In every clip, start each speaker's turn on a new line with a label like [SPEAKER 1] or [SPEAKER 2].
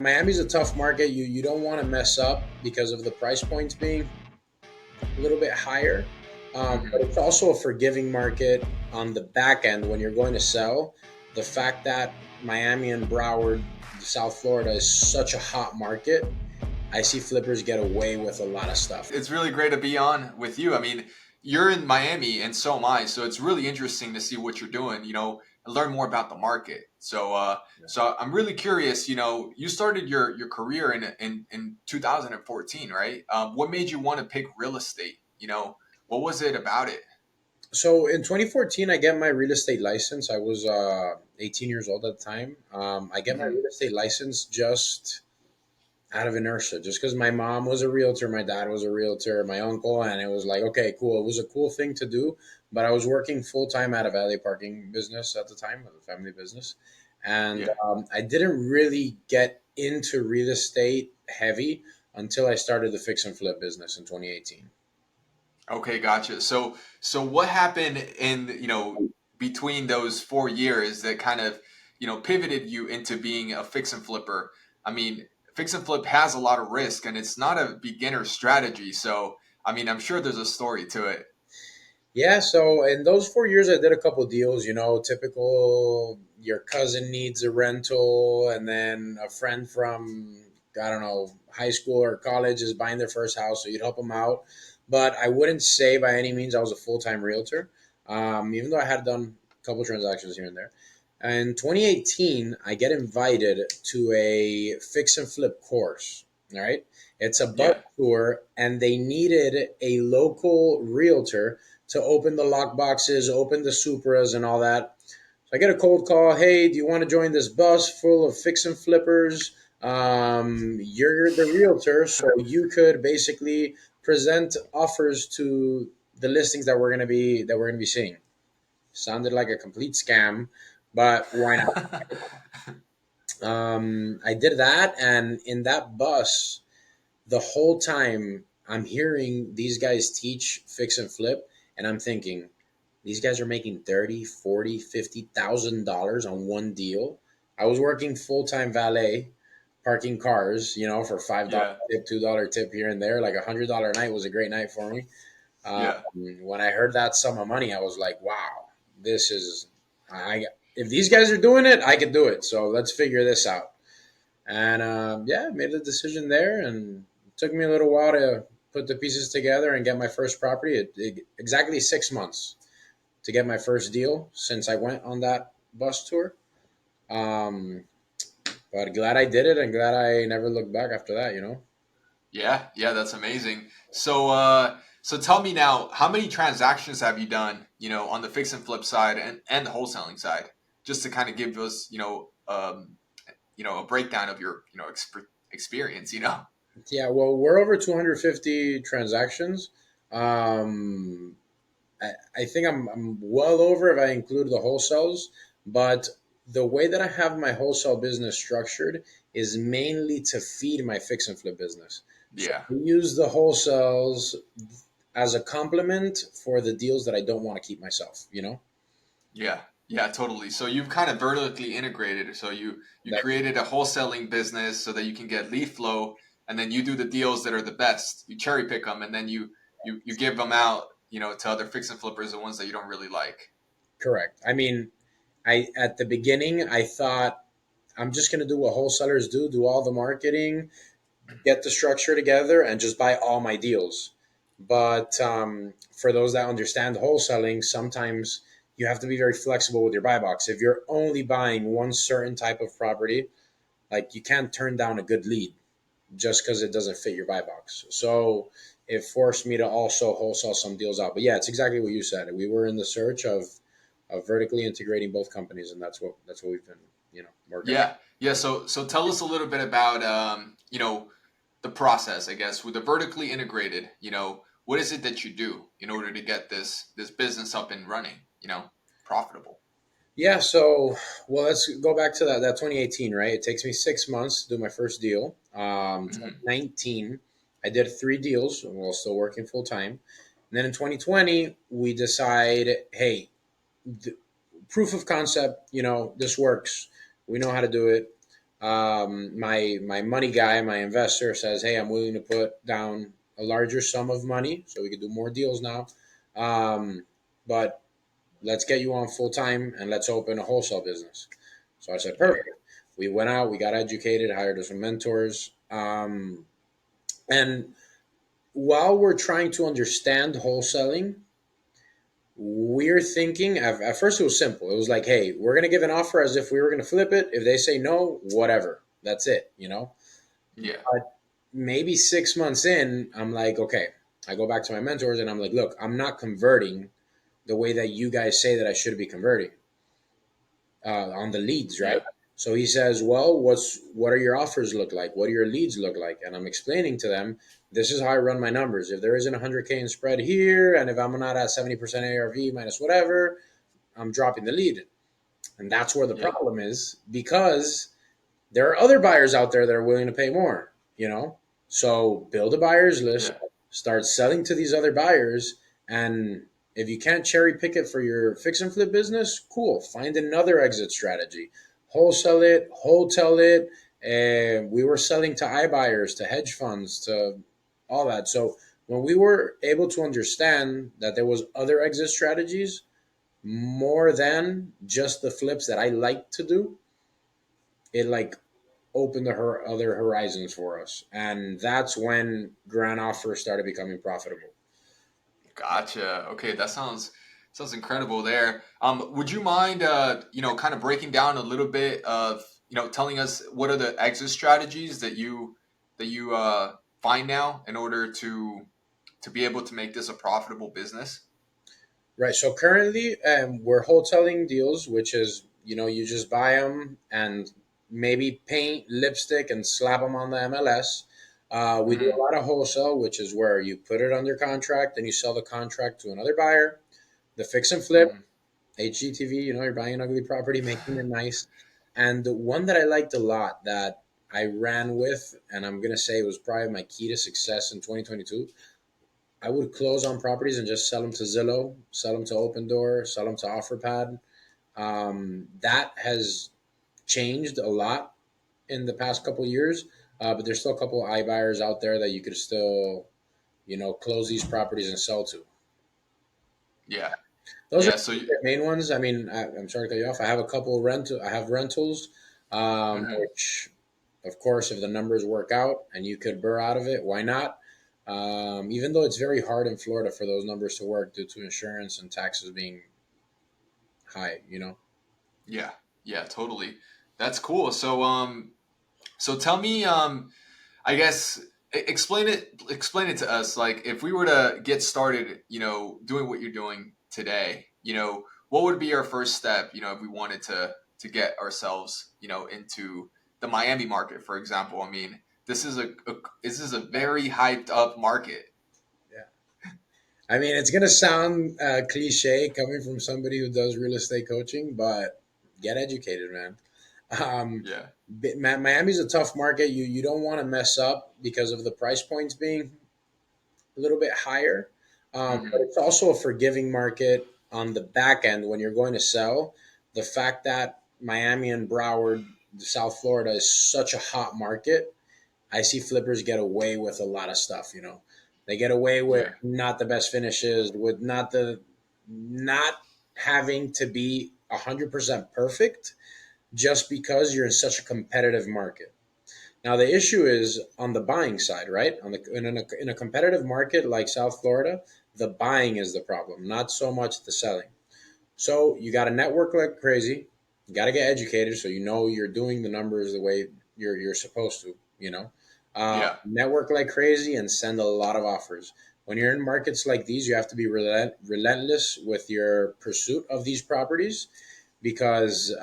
[SPEAKER 1] Miami's a tough market. You don't want to mess up because of the price points being a little bit higher. But
[SPEAKER 2] Hmm.
[SPEAKER 1] it's also a forgiving market on the back end when you're going to sell. The fact that Miami and Broward, South Florida, is such a hot market, I see flippers get away with a lot of stuff.
[SPEAKER 2] It's really great to be on with you. I mean, you're in Miami and so am I, so it's really interesting to see what you're doing, and learn more about the market. So I'm really curious, you started your career in 2014, right? What made you want to pick real estate? What was it about it?
[SPEAKER 1] So in 2014, I get my real estate license. I was 18 years old at the time. I get my
[SPEAKER 2] Hmm.
[SPEAKER 1] real estate license just out of inertia, just because my mom was a realtor, my dad was a realtor, my uncle, and it was like, okay, cool. It was a cool thing to do, but I was working full time at a valet parking business at the time, a family business, and
[SPEAKER 2] Yeah.
[SPEAKER 1] I didn't really get into real estate heavy until I started the fix and flip business in 2018.
[SPEAKER 2] Okay, gotcha. So what happened in, between those 4 years that kind of, pivoted you into being a fix and flipper? I mean, fix and flip has a lot of risk and it's not a beginner strategy. So, I mean, I'm sure there's a story to it.
[SPEAKER 1] Yeah, so in those 4 years, I did a couple deals. Typical. Your cousin needs a rental, and then a friend from I don't know high school or college is buying their first house, so you'd help them out. But I wouldn't say by any means I was a full time realtor, even though I had done a couple transactions here and there. In 2018, I get invited to a fix and flip course. All right, it's a bus
[SPEAKER 2] Yeah.
[SPEAKER 1] tour, and they needed a local realtor to open the lock boxes, open the Supras, and all that. So I get a cold call. Hey, do you want to join this bus full of fix and flippers? You're the realtor, so you could basically present offers to the listings that we're gonna be seeing. Sounded like a complete scam, but why not? I did that, and in that bus, the whole time I'm hearing these guys teach fix and flip, and I'm thinking, these guys are making 30, 40, $50,000 on one deal. I was working full-time valet, parking cars, for $5
[SPEAKER 2] Yeah.
[SPEAKER 1] tip, $2 tip here and there. Like $100 night was a great night for me.
[SPEAKER 2] Yeah.
[SPEAKER 1] When I heard that sum of money, I was like, wow, this is I if these guys are doing it, I could do it. So let's figure this out. And yeah, made the decision there, and it took me a little while to put the pieces together and get my first property. Exactly 6 months to get my first deal since I went on that bus tour. Um, but glad I did it, and glad I never looked back after that.
[SPEAKER 2] Yeah. Yeah. That's amazing. So tell me now, how many transactions have you done, on the fix and flip side and the wholesaling side? Just to kind of give us, a breakdown of your experience.
[SPEAKER 1] Yeah, well, we're over 250 transactions. Um, I think I'm well over if I include the wholesales, but the way that I have my wholesale business structured is mainly to feed my fix and flip business. So
[SPEAKER 2] Yeah.
[SPEAKER 1] I use the wholesales as a complement for the deals that I don't want to keep myself.
[SPEAKER 2] Yeah. Yeah, totally. So you've kind of vertically integrated. So you
[SPEAKER 1] That
[SPEAKER 2] created a wholesaling business so that you can get lead flow, and then you do the deals that are the best. You cherry pick them, and then you give them out, to other fix and flippers, the ones that you don't really like.
[SPEAKER 1] correct. I mean, I at the beginning I thought I'm just going to do what wholesalers do all the marketing, get the structure together, and just buy all my deals. But for those that understand wholesaling, sometimes you have to be very flexible with your buy box. If you're only buying one certain type of property, like you can't turn down a good lead just because it doesn't fit your buy box. So it forced me to also wholesale some deals out. But yeah, it's exactly what you said. We were in the search of vertically integrating both companies, and that's what we've been working on.
[SPEAKER 2] Yeah. Yeah. So tell us a little bit about the process, I guess, with the vertically integrated. What is it that you do in order to get this business up and running? Profitable.
[SPEAKER 1] Yeah, so well, let's go back to that 2018, right? It takes me 6 months to do my first deal.
[SPEAKER 2] Hmm.
[SPEAKER 1] 2019, I did three deals while still working full time. And then in 2020, we decide, hey, proof of concept, this works. We know how to do it. My money guy, my investor says, "Hey, I'm willing to put down a larger sum of money so we can do more deals now, but let's get you on full time and let's open a wholesale business." So I said,
[SPEAKER 2] Yeah.
[SPEAKER 1] "Perfect." We went out, we got educated, hired some mentors, and while we're trying to understand wholesaling, we're thinking at first it was simple. It was like, hey, we're going to give an offer as if we were going to flip it. If they say no, whatever. That's it, you know?
[SPEAKER 2] Yeah.
[SPEAKER 1] But maybe 6 months in, I'm like, okay, I go back to my mentors and I'm like, look, I'm not converting the way that you guys say that I should be converting on the leads, right?
[SPEAKER 2] Yeah.
[SPEAKER 1] So he says, well, what are your offers look like? What do your leads look like? And I'm explaining to them, this is how I run my numbers. If there isn't 100K in spread here, and if I'm not at 70% ARV minus whatever, I'm dropping the lead. And that's where the
[SPEAKER 2] Yeah.
[SPEAKER 1] problem is because there are other buyers out there that are willing to pay more, you know? So build a buyer's list,
[SPEAKER 2] Yeah.
[SPEAKER 1] start selling to these other buyers, and if you can't cherry pick it for your fix and flip business, cool. Find another exit strategy. Wholesale it, hotel it. And we were selling to iBuyers, to hedge funds, to all that. So when we were able to understand that there was other exit strategies more than just the flips that I like to do, it like opened the other horizons for us, and that's when grand offers started becoming profitable.
[SPEAKER 2] Gotcha. Okay, that sounds incredible there. Would you mind kind of breaking down a little bit of, telling us what are the exit strategies that you find now in order to be able to make this a profitable business?
[SPEAKER 1] Right. So currently, we're wholesaling deals, which is you just buy them and maybe paint lipstick and slap them on the MLS. We do a
[SPEAKER 2] Hmm.
[SPEAKER 1] lot of wholesale, which is where you put it under contract and you sell the contract to another buyer. The fix and flip,
[SPEAKER 2] Hmm.
[SPEAKER 1] HGTV, you're buying an ugly property, making it nice. And the one that I liked a lot that I ran with, and I'm going to say was probably my key to success in 2022, I would close on properties and just sell them to Zillow, sell them to Open Door, sell them to OfferPad. That has changed a lot in the past couple of years, but there's still a couple of iBuyers out there that you could still, close these properties and sell to.
[SPEAKER 2] Yeah.
[SPEAKER 1] Those are
[SPEAKER 2] Yeah. So.
[SPEAKER 1] the main ones. I mean, I'm sorry to cut you off. I have a couple of I have rentals,
[SPEAKER 2] Mhm.
[SPEAKER 1] which, of course, if the numbers work out and you could burr out of it, why not? Even though it's very hard in Florida for those numbers to work due to insurance and taxes being high.
[SPEAKER 2] Yeah. Yeah. Totally. That's cool. So tell me, I guess explain it to us. Like if we were to get started, doing what you're doing today, what would be our first step, if we wanted to get ourselves, into the Miami market, for example. I mean, this is a very hyped up market.
[SPEAKER 1] Yeah. I mean, it's gonna sound cliche coming from somebody who does real estate coaching, but get educated, man. Um,
[SPEAKER 2] Yeah.
[SPEAKER 1] Miami's a tough market. You don't want to mess up because of the price points being a little bit higher. But
[SPEAKER 2] Hmm.
[SPEAKER 1] it's also a forgiving market on the back end when you're going to sell. The fact that Miami and Broward, South Florida, is such a hot market, I see flippers get away with a lot of stuff. They get away with
[SPEAKER 2] Yeah.
[SPEAKER 1] not the best finishes, with not having to be 100% perfect, just because you're in such a competitive market. Now the issue is on the buying side, right? In a competitive market like South Florida, the buying is the problem, not so much the selling. So you got to network like crazy. You got to get educated so you're doing the numbers the way you're supposed to.
[SPEAKER 2] Yeah.
[SPEAKER 1] Network like crazy and send a lot of offers. When you're in markets like these, you have to be relentless with your pursuit of these properties because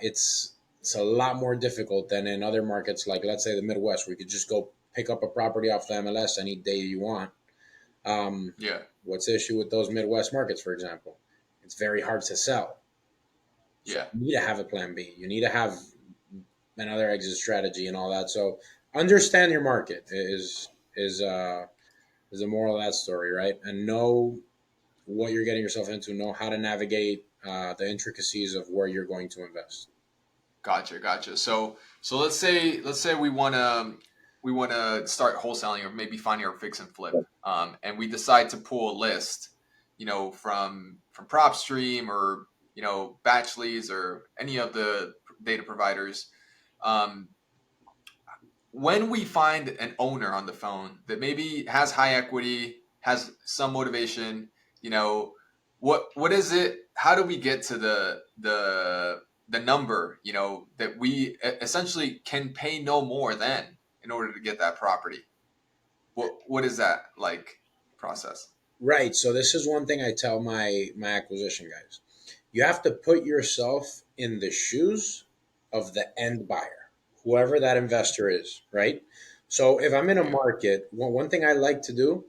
[SPEAKER 1] it's a lot more difficult than in other markets like, let's say, the Midwest, where you could just go pick up a property off the MLS any day you want. Um,
[SPEAKER 2] Yeah.
[SPEAKER 1] what's the issue with those Midwest markets, for example? It's very hard to sell. So
[SPEAKER 2] Yeah.
[SPEAKER 1] you need to have a plan B. You need to have another exit strategy and all that. So understand your market is the moral of that story, right? And know what you're getting yourself into. Know how to navigate the intricacies of where you're going to invest.
[SPEAKER 2] Gotcha, gotcha. So let's say we want to start wholesaling or maybe finding our fix and flip, and we decide to pull a list, from PropStream or Batch Leads or any of the data providers. Um, when we find an owner on the phone that maybe has high equity, has some motivation, you know, what is it? How do we get to the number, that we essentially can pay no more than in order to get that property? What is that like process?
[SPEAKER 1] Right. So this is one thing I tell my acquisition guys. You have to put yourself in the shoes of the end buyer, whoever that investor is, right? So if I'm in a
[SPEAKER 2] Yeah,
[SPEAKER 1] market, one thing I like to do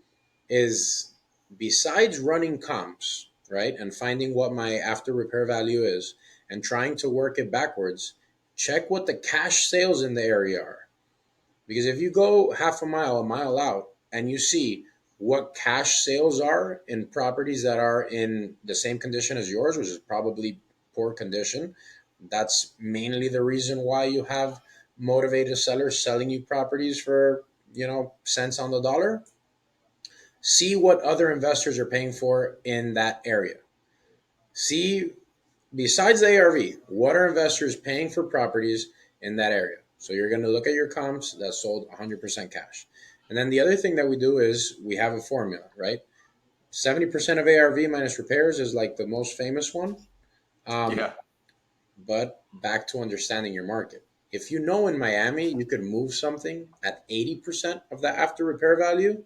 [SPEAKER 1] is, besides running comps, right, and finding what my after repair value is and trying to work it backwards, check what the cash sales in the area are. Because if you go half a mile out, and you see what cash sales are in properties that are in the same condition as yours, which is probably poor condition, that's mainly the reason why you have motivated sellers selling you properties for, cents on the dollar. See what other investors are paying for in that area. See, besides the ARV, what are investors paying for properties in that area? So you're going to look at your comps that sold 100% cash. And then the other thing that we do is we have a formula, right? 70% of ARV minus repairs is like the most famous one. Um,
[SPEAKER 2] yeah,
[SPEAKER 1] but back to understanding your market. If you know in Miami you could move something at 80% of the after repair value,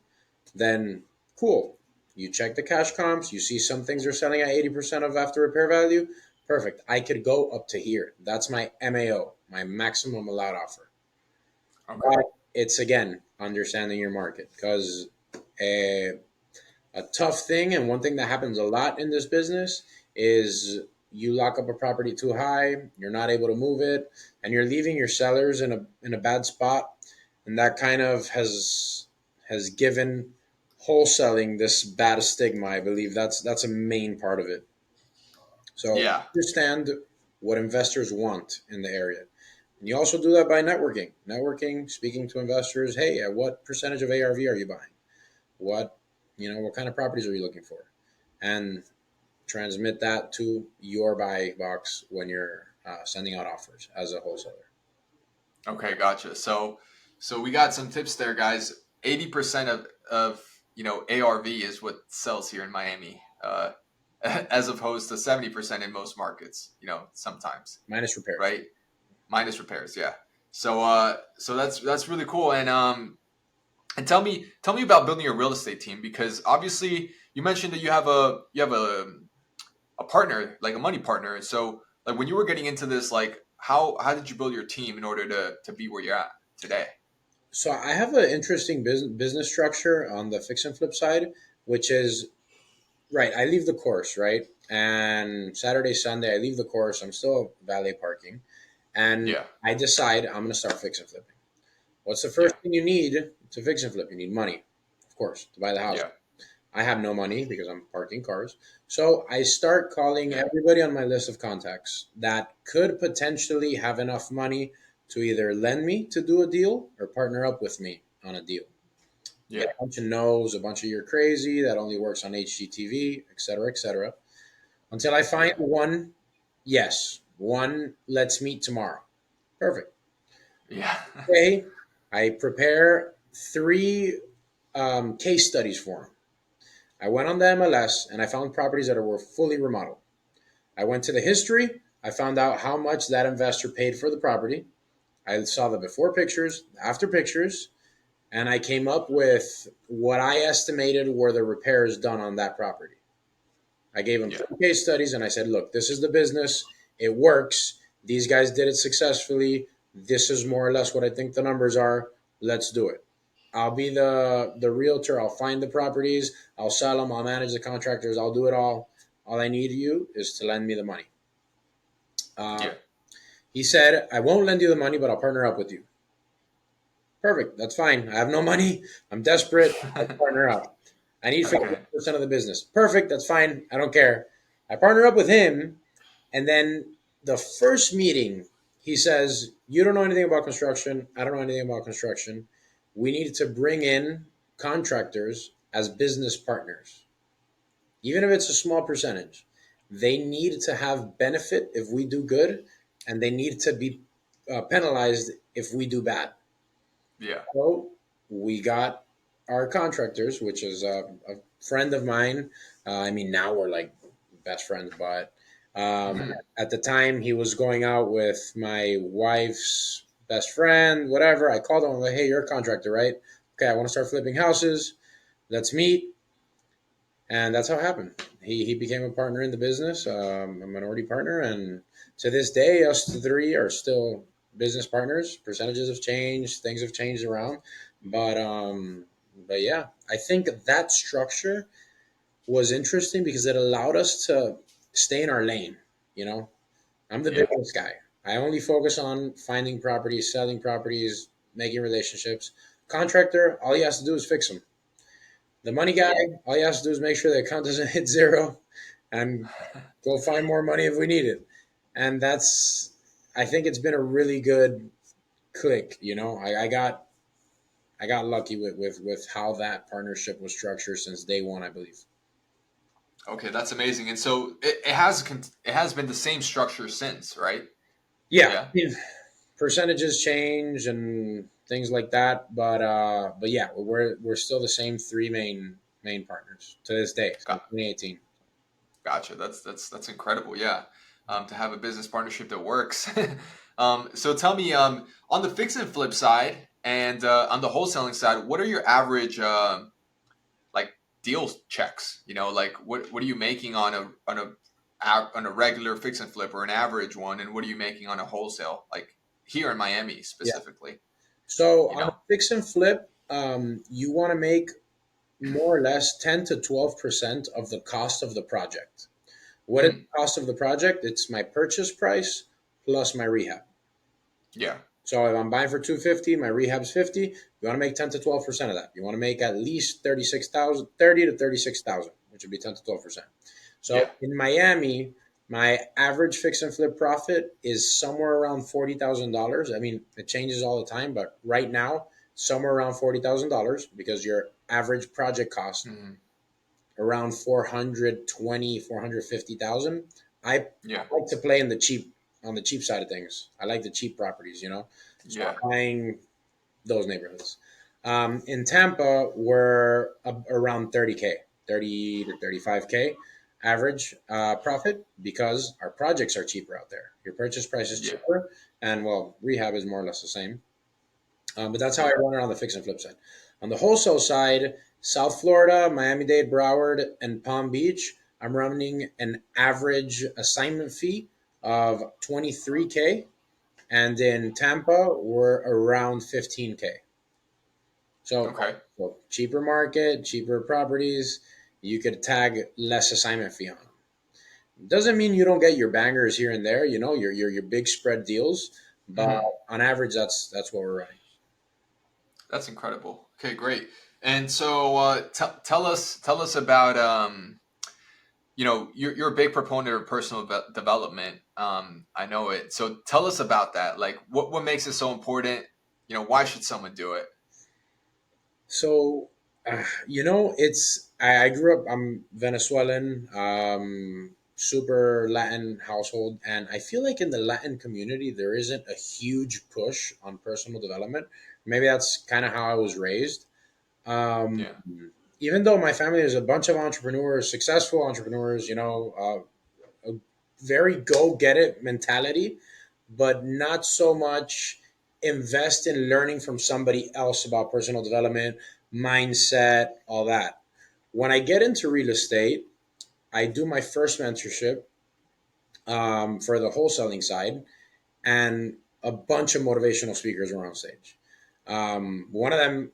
[SPEAKER 1] then cool. You check the cash comps, you see some things are selling at 80% of after repair value. Perfect. I could go up to here. That's my MAO, my maximum allowed offer.
[SPEAKER 2] okay,
[SPEAKER 1] But it's again understanding your market, because a tough thing, and one thing that happens a lot in this business, is you lock up a property too high, you're not able to move it, and you're leaving your sellers in a bad spot, and that kind of has given wholesaling this bad stigma. I believe that's a main part of it. So
[SPEAKER 2] yeah,
[SPEAKER 1] understand what investors want in the area. And you also do that by networking, speaking to investors. Hey, at what percentage of ARV are you buying? What what kind of properties are you looking for? And transmit that to your buy box when you're sending out offers as a wholesaler.
[SPEAKER 2] okay, gotcha. So we got some tips there, guys. 80% of ARV is what sells here in Miami. As opposed to 70% in most markets, sometimes,
[SPEAKER 1] Minus repairs.
[SPEAKER 2] right? Minus repairs, yeah. So that's really cool. And tell me about building a real estate team, because obviously you mentioned that you have a partner, like a money partner. So like when you were getting into this, like how did you build your team in order to be where you're at today?
[SPEAKER 1] So I have an interesting business structure on the fix and flip side, which is, right. I leave the course, right, and Saturday, Sunday, I leave the course. I'm still valet parking, and
[SPEAKER 2] Yeah,
[SPEAKER 1] I decide I'm going to start fix and flipping. What's the first
[SPEAKER 2] yeah,
[SPEAKER 1] thing you need to fix and flip? You need money, of course, to buy the house.
[SPEAKER 2] yeah,
[SPEAKER 1] I have no money because I'm parking cars. So I start calling
[SPEAKER 2] yeah,
[SPEAKER 1] everybody on my list of contacts that could potentially have enough money to either lend me to do a deal or partner up with me on a deal. Get
[SPEAKER 2] yeah,
[SPEAKER 1] a bunch of no's, a bunch of you're crazy, that only works on HGTV, et cetera, et cetera. Until I find
[SPEAKER 2] yeah,
[SPEAKER 1] one, yes, one, let's meet tomorrow. Perfect.
[SPEAKER 2] yeah,
[SPEAKER 1] Okay. I prepare three case studies for them. I went on the MLS and I found properties that were fully remodeled. I went to the history. I found out how much that investor paid for the property. I saw the before pictures, after pictures, and I came up with what I estimated were the repairs done on that property. I gave them
[SPEAKER 2] yeah,
[SPEAKER 1] three case studies and I said, look, this is the business. It works. These guys did it successfully. This is more or less what I think the numbers are. Let's do it. I'll be the realtor. I'll find the properties. I'll sell them. I'll manage the contractors. I'll do it all. All I need you is to lend me the money. Uh,
[SPEAKER 2] yeah.
[SPEAKER 1] he said, I won't lend you the money, but I'll partner up with you. Perfect. That's fine. I have no money. I'm desperate. Let's partner up. I need
[SPEAKER 2] Okay.
[SPEAKER 1] 50% of the business. Perfect. That's fine. I don't care. I partner up with him. And then the first meeting, he says, "You don't know anything about construction. I don't know anything about construction. We need to bring in contractors as business partners, even if it's a small percentage. They need to have benefit if we do good, and they need to be penalized if we do bad."
[SPEAKER 2] Yeah.
[SPEAKER 1] So we got our contractors, which is a friend of mine. I mean, now we're like best friends, but
[SPEAKER 2] Mhm.
[SPEAKER 1] at the time he was going out with my wife's best friend, whatever. I called him. I'm like, "Hey, you're a contractor, right? Okay, I want to start flipping houses. Let's meet." And that's how it happened. He became a partner in the business, a minority partner, and to this day, us three are still business partners. Percentages have changed, things have changed around, but yeah, I think that structure was interesting because it allowed us to stay in our lane. You know, I'm the
[SPEAKER 2] Yeah.
[SPEAKER 1] business guy. I only focus on finding properties, selling properties, making relationships. Contractor, all he has to do is fix them. The money guy, all he has to do is make sure the account doesn't hit zero and go find more money if we need it. And that's, I think it's been a really good click. I got lucky with how that partnership was structured since day one, I believe.
[SPEAKER 2] Okay, that's amazing. And so it has been the same structure since, right?
[SPEAKER 1] Yeah, I
[SPEAKER 2] Yeah.
[SPEAKER 1] mean, percentages change and things like that, but yeah, we're still the same three main partners to this day since
[SPEAKER 2] Got
[SPEAKER 1] 2018.
[SPEAKER 2] gotcha. That's incredible. Yeah. To have a business partnership that works. So tell me, on the fix and flip side and on the wholesaling side, what are your average like deal checks? Like what are you making on a regular fix and flip or an average one, and what are you making on a wholesale? Like here in Miami
[SPEAKER 1] Yeah.
[SPEAKER 2] specifically,
[SPEAKER 1] So
[SPEAKER 2] you
[SPEAKER 1] on a
[SPEAKER 2] know?
[SPEAKER 1] fix and flip, you want to make more or less 10 to 12% of the cost of the project. What is
[SPEAKER 2] Mm,
[SPEAKER 1] the cost of the project? It's my purchase price plus my rehab.
[SPEAKER 2] yeah.
[SPEAKER 1] So if I'm buying for 250, my rehab's 50. You want to make 10 to 12% of that. You want to make at least 36,000, 30 to 36,000, which would be 10 to 12%.
[SPEAKER 2] Yeah.
[SPEAKER 1] So in Miami, my average fix and flip profit is somewhere around $40,000. I mean, it changes all the time, but right now, somewhere around $40,000 because your average project cost
[SPEAKER 2] Mm,
[SPEAKER 1] around 420, 450,000. I
[SPEAKER 2] yeah.
[SPEAKER 1] like to play in the cheap on the cheap side of things. I like the cheap properties. So
[SPEAKER 2] Yeah.
[SPEAKER 1] I'm buying those neighborhoods. In Tampa, we're around 30K, 30 to 35K average profit because our projects are cheaper out there. Your purchase price is
[SPEAKER 2] Yeah.
[SPEAKER 1] cheaper, and well, rehab is more or less the same. But that's how I
[SPEAKER 2] Yeah.
[SPEAKER 1] run it on the fix and flip side. On the wholesale side, South Florida, Miami-Dade, Broward, and Palm Beach, I'm running an average assignment fee of 23K. And in Tampa, we're around 15K. So,
[SPEAKER 2] Okay.
[SPEAKER 1] so cheaper market, cheaper properties, you could tag less assignment fee on them. Doesn't mean you don't get your bangers here and there, your big spread deals, but
[SPEAKER 2] Hmm.
[SPEAKER 1] on average, that's what we're running.
[SPEAKER 2] That's incredible. Okay, great. And so tell us about you're a big proponent of personal development. I know it. So tell us about that. Like what makes it so important? Why should someone do it?
[SPEAKER 1] So, it's I grew up. I'm Venezuelan, super Latin household, and I feel like in the Latin community there isn't a huge push on personal development. Maybe that's kind of how I was raised. Um,
[SPEAKER 2] Yeah.
[SPEAKER 1] Even though my family is a bunch of entrepreneurs, successful entrepreneurs, a very go get it mentality, but not so much invest in learning from somebody else about personal development, mindset, all that. When I get into real estate, I do my first mentorship for the wholesaling side, and a bunch of motivational speakers were on stage. One of them,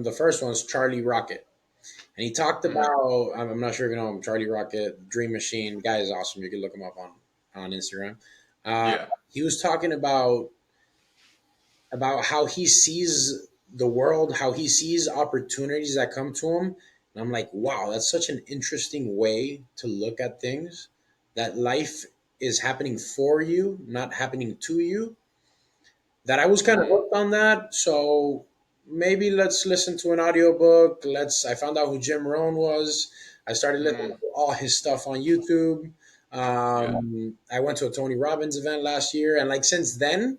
[SPEAKER 1] the first one was Charlie Rocket, and he talked
[SPEAKER 2] Hmm.
[SPEAKER 1] about. I'm not sure if you know him, Charlie Rocket, Dream Machine. The guy is awesome. You can look him up on Instagram. Uh,
[SPEAKER 2] Yeah.
[SPEAKER 1] he was talking about how he sees the world, how he sees opportunities that come to him. And I'm like, wow, that's such an interesting way to look at things. That life is happening for you, not happening to you, that I was kind of
[SPEAKER 2] Mm-hmm.
[SPEAKER 1] hooked on that. So maybe let's listen to an audiobook. I found out who Jim Rohn was. I started listening
[SPEAKER 2] Mm-hmm.
[SPEAKER 1] to all his stuff on YouTube.
[SPEAKER 2] Yeah.
[SPEAKER 1] I went to a Tony Robbins event last year. And like since then,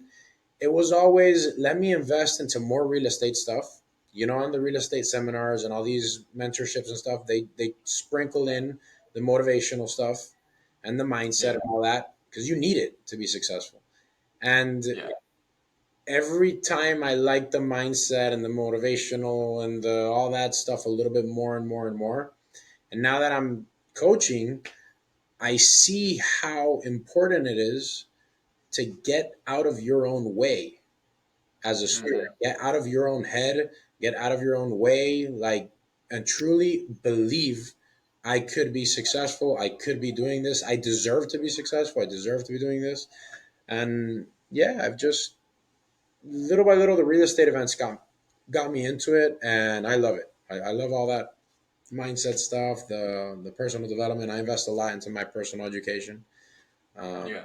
[SPEAKER 1] it was always let me invest into more real estate stuff. On the real estate seminars and all these mentorships and stuff, they sprinkle in the motivational stuff and the mindset
[SPEAKER 2] Yeah.
[SPEAKER 1] and all that because you need it to be successful. And
[SPEAKER 2] Yeah.
[SPEAKER 1] every time I like the mindset and the motivational and the all that stuff a little bit more and more and more. And now that I'm coaching, I see how important it is to get out of your own way as a
[SPEAKER 2] Mm-hmm.
[SPEAKER 1] student. Get out of your own head, get out of your own way, like, and truly believe I could be successful. I could be doing this. I deserve to be successful. I deserve to be doing this. And yeah, I've just little by little, the real estate events got me into it, and I love it. I love all that mindset stuff, the personal development. I invest a lot into my personal education. Um,
[SPEAKER 2] Yeah.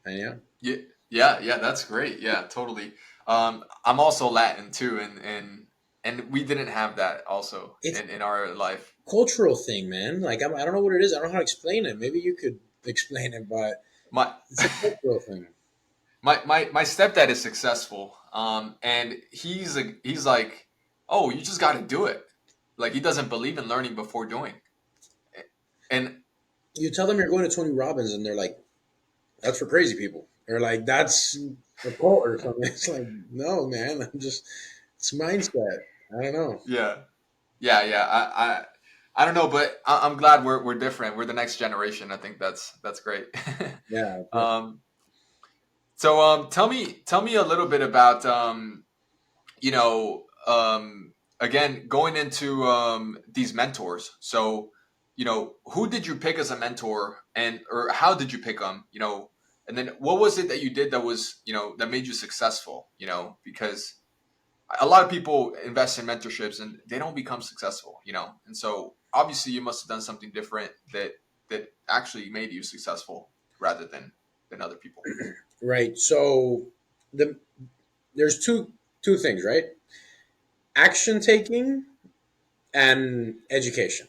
[SPEAKER 1] and yeah,
[SPEAKER 2] Yeah. Yeah. Yeah. That's great. Yeah. Totally. I'm also Latin too, and we didn't have that also
[SPEAKER 1] it's
[SPEAKER 2] in our life.
[SPEAKER 1] a cultural thing, man. Like I don't know what it is. I don't know how to explain it. Maybe you could explain it, but
[SPEAKER 2] My
[SPEAKER 1] it's a cultural thing.
[SPEAKER 2] my stepdad is successful, and he's like, oh, you just got to do it. Like he doesn't believe in learning before doing, and
[SPEAKER 1] You tell them you're going to Tony Robbins, and they're like, "That's for crazy people." Or like, "That's a cult or something." It's like, no, man. I'm just it's mindset. I don't know.
[SPEAKER 2] yeah, yeah, yeah. I don't know, but I'm glad we're different. We're the next generation. I think that's great.
[SPEAKER 1] Yeah,
[SPEAKER 2] um, so tell me a little bit about you know, again, going into these mentors. So, who did you pick as a mentor, and or how did you pick them? And then what was it that you did that was that made you successful? Because a lot of people invest in mentorships and they don't become successful. And so obviously you must have done something different that actually made you successful rather than other people.
[SPEAKER 1] right. So the there's two things, right? Action taking and education.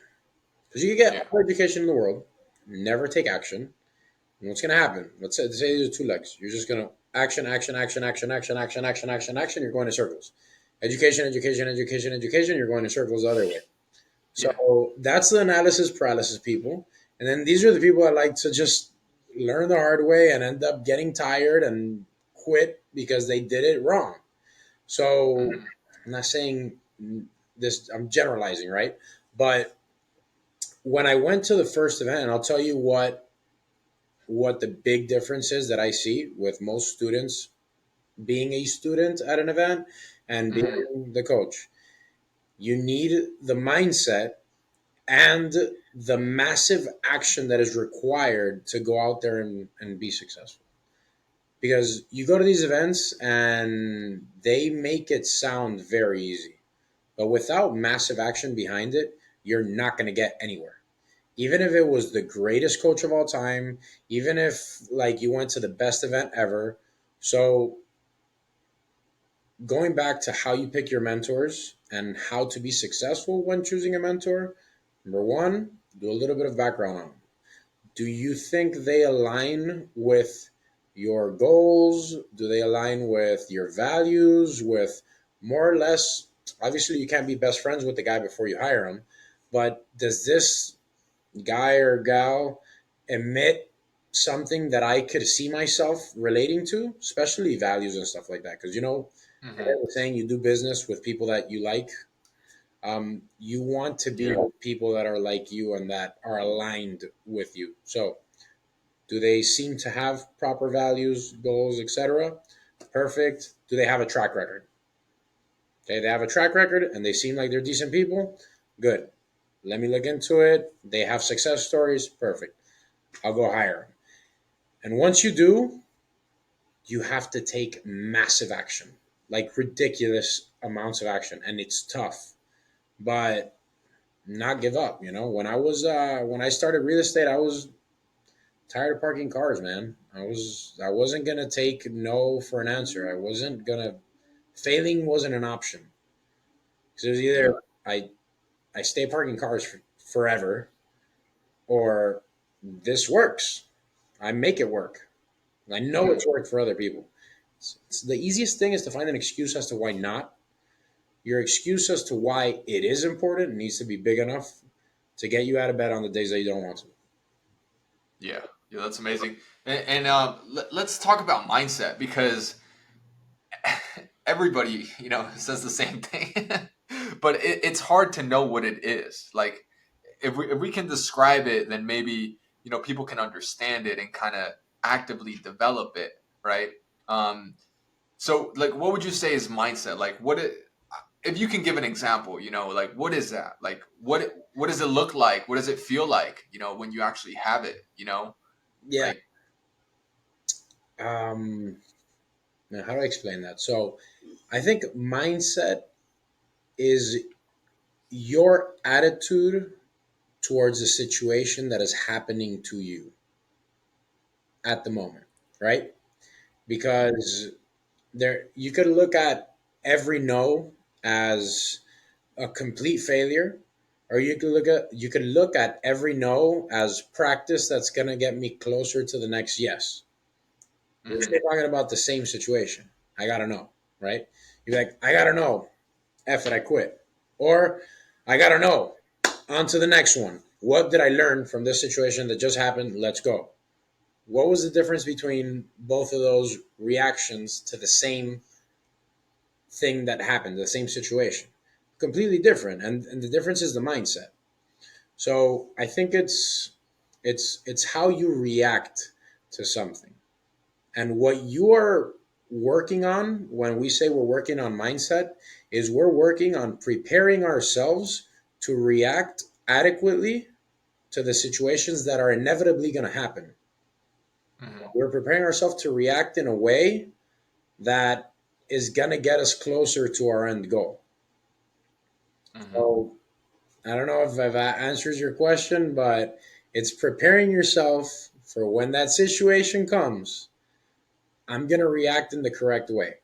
[SPEAKER 1] Because you can get
[SPEAKER 2] Yeah.
[SPEAKER 1] all the education in the world, never take action. And what's going to happen? Let's say these are two legs. You're just going to action, action, action, action, action, action, action, action, action. You're going in circles. Education, education, education, education. You're going in circles the other way.
[SPEAKER 2] Yeah.
[SPEAKER 1] So that's the analysis paralysis people. And then these are the people that like to just learn the hard way and end up getting tired and quit because they did it wrong. So
[SPEAKER 2] Hmm.
[SPEAKER 1] I'm not saying this, I'm generalizing, right? But when I went to the first event, and I'll tell you what the big difference is that I see with most students being a student at an event and
[SPEAKER 2] Hmm.
[SPEAKER 1] being the coach. You need the mindset and the massive action that is required to go out there and be successful. Because you go to these events and they make it sound very easy. But without massive action behind it, you're not going to get anywhere. Even if it was the greatest coach of all time, even if like you went to the best event ever. So going back to how you pick your mentors and how to be successful when choosing a mentor, number one, do a little bit of background on them. Do you think they align with your goals? Do they align with your values? With more or less, obviously, you can't be best friends with the guy before you hire him, but does this guy or gal emit something that I could see myself relating to, especially values and stuff like that? Because I
[SPEAKER 2] Hmm.
[SPEAKER 1] get the saying you do business with people that you like. You want to be
[SPEAKER 2] Yeah.
[SPEAKER 1] with people that are like you and that are aligned with you. So, do they seem to have proper values, goals, etc.? Perfect. Do they have a track record? Okay, they have a track record and they seem like they're decent people. Good. Let me look into it. They have success stories. Perfect. I'll go hire them. And once you do, you have to take massive action, like ridiculous amounts of action, and it's tough. But not give up. When I started real estate, I was tired of parking cars, man. I wasn't gonna take no for an answer. I wasn't gonna failing wasn't an option. So it was
[SPEAKER 2] Yeah.
[SPEAKER 1] either I stay parking cars forever, or this works. I make it work. I know
[SPEAKER 2] Hmm.
[SPEAKER 1] it's worked for other people. The easiest thing is to find an excuse as to why not. Your excuse as to why it is important needs to be big enough to get you out of bed on the days that you don't want to.
[SPEAKER 2] Yeah. Yeah. That's amazing. And let's talk about mindset because everybody, says the same thing, but it's hard to know what it is. Like if we can describe it, then maybe people can understand it and kind of actively develop it, right? Um, so like, what would you say is mindset? Like, if you can give an example, like what is that? Like, what does it look like? What does it feel like? When you actually have it,
[SPEAKER 1] Yeah.
[SPEAKER 2] like.
[SPEAKER 1] Um, Now, how do I explain that? So, I think mindset is your attitude towards a situation that is happening to you at the moment, right? Because there you could look at every no as a complete failure, or you could look at every no as practice that's going to get me closer to the next yes. We're
[SPEAKER 2] Hmm.
[SPEAKER 1] still talking about the same situation. I got to know, right? You're like, I got to know. F it, I quit. Or I got to know. On to the next one. What did I learn from this situation that just happened? Let's go. What was the difference between both of those reactions to the same thing that happened, the same situation? Completely different. And the difference is the mindset. So I think it's how you react to something. And what you are working on when we say we're working on mindset is we're working on preparing ourselves to react adequately to the situations that are inevitably going to happen.
[SPEAKER 2] Hmm.
[SPEAKER 1] We're preparing ourselves to react in a way that is going to get us closer to our end goal.
[SPEAKER 2] Hmm.
[SPEAKER 1] So I don't know if that answers your question, but it's preparing yourself for when that situation comes. I'm going to react in the correct way.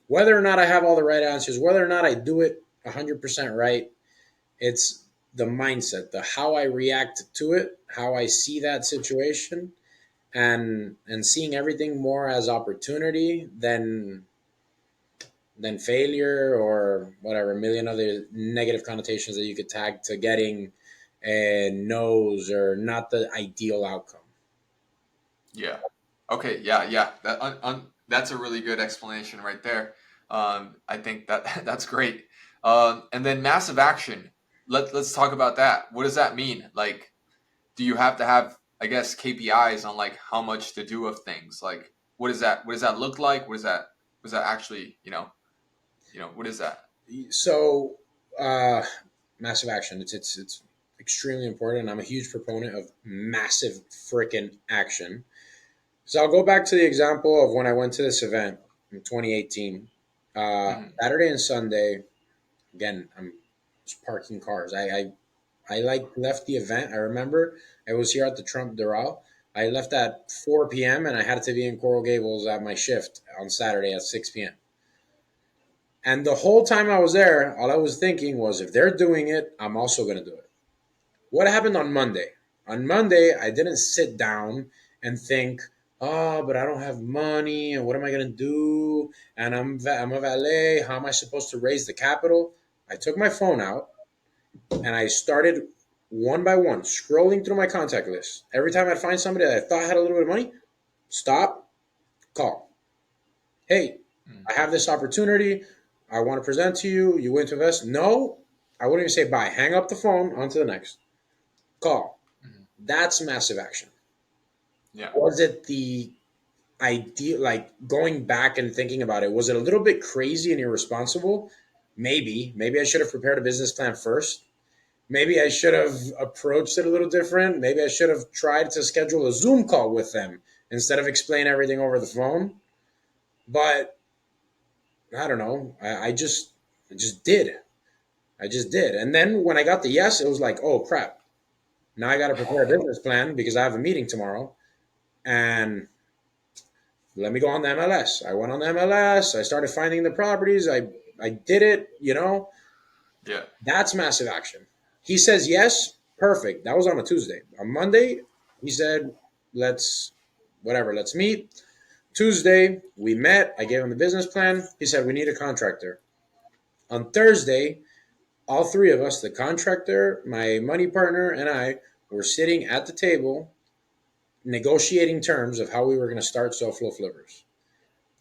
[SPEAKER 1] Whether or not I have all the right answers, whether or not I do it 100% right, it's the mindset, the how I react to it, how I see that situation, and seeing everything more as opportunity than failure or whatever, a million other negative connotations that you could tag to getting no's or not the ideal outcome.
[SPEAKER 2] Yeah. Okay. Yeah. Yeah. That's a really good explanation right there. I think that that's great. And then massive action. Let's talk about that. What does that mean? Like, do you have to have, I guess, KPIs on like how much to do of things? Like, what is that? What does that look like? What does that actually? What is that?
[SPEAKER 1] So, uh, massive action. It's extremely important. I'm a huge proponent of massive freaking action. So I'll go back to the example of when I went to this event in 2018.
[SPEAKER 2] Hmm.
[SPEAKER 1] Saturday and Sunday, again, I'm just parking cars. I like left the event. I remember I was here at the Trump Doral. I left at 4 p.m. and I had to be in Coral Gables at my shift on Saturday at 6 p.m. And the whole time I was there, all I was thinking was, if they're doing it, I'm also going to do it. What happened on Monday? On Monday, I didn't sit down and think, oh, but I don't have money, and what am I going to do? And I'm a valet. How am I supposed to raise the capital? I took my phone out and I started one by one scrolling through my contact list. Every time I'd find somebody that I thought had a little bit of money, stop, call. Hey, I have this opportunity. I want to present to you. You went to invest? No, I wouldn't even say bye. Hang up the phone. On to the next. Call.
[SPEAKER 2] Hmm.
[SPEAKER 1] That's massive action.
[SPEAKER 2] Yeah.
[SPEAKER 1] Was it the idea, like going back and thinking about it, was it a little bit crazy and irresponsible? Maybe. Maybe I should have prepared a business plan first. Maybe I should have approached it a little different. Maybe I should have tried to schedule a Zoom call with them instead of explain everything over the phone. But I don't know. I just did. I just did. And then when I got the yes, it was like, oh crap. Now I got to prepare a business plan because I have a meeting tomorrow. And let me go on the MLS. I went on the MLS. I started finding the properties. I did it.
[SPEAKER 2] Yeah.
[SPEAKER 1] That's massive action. He says yes, perfect. That was on a Tuesday. On Monday, he said, let's whatever, let's meet. Tuesday, we met. I gave him the business plan. He said we need a contractor. On Thursday, all three of us, the contractor, my money partner, and I, were sitting at the table negotiating terms of how we were going to start SoFlo Flippers.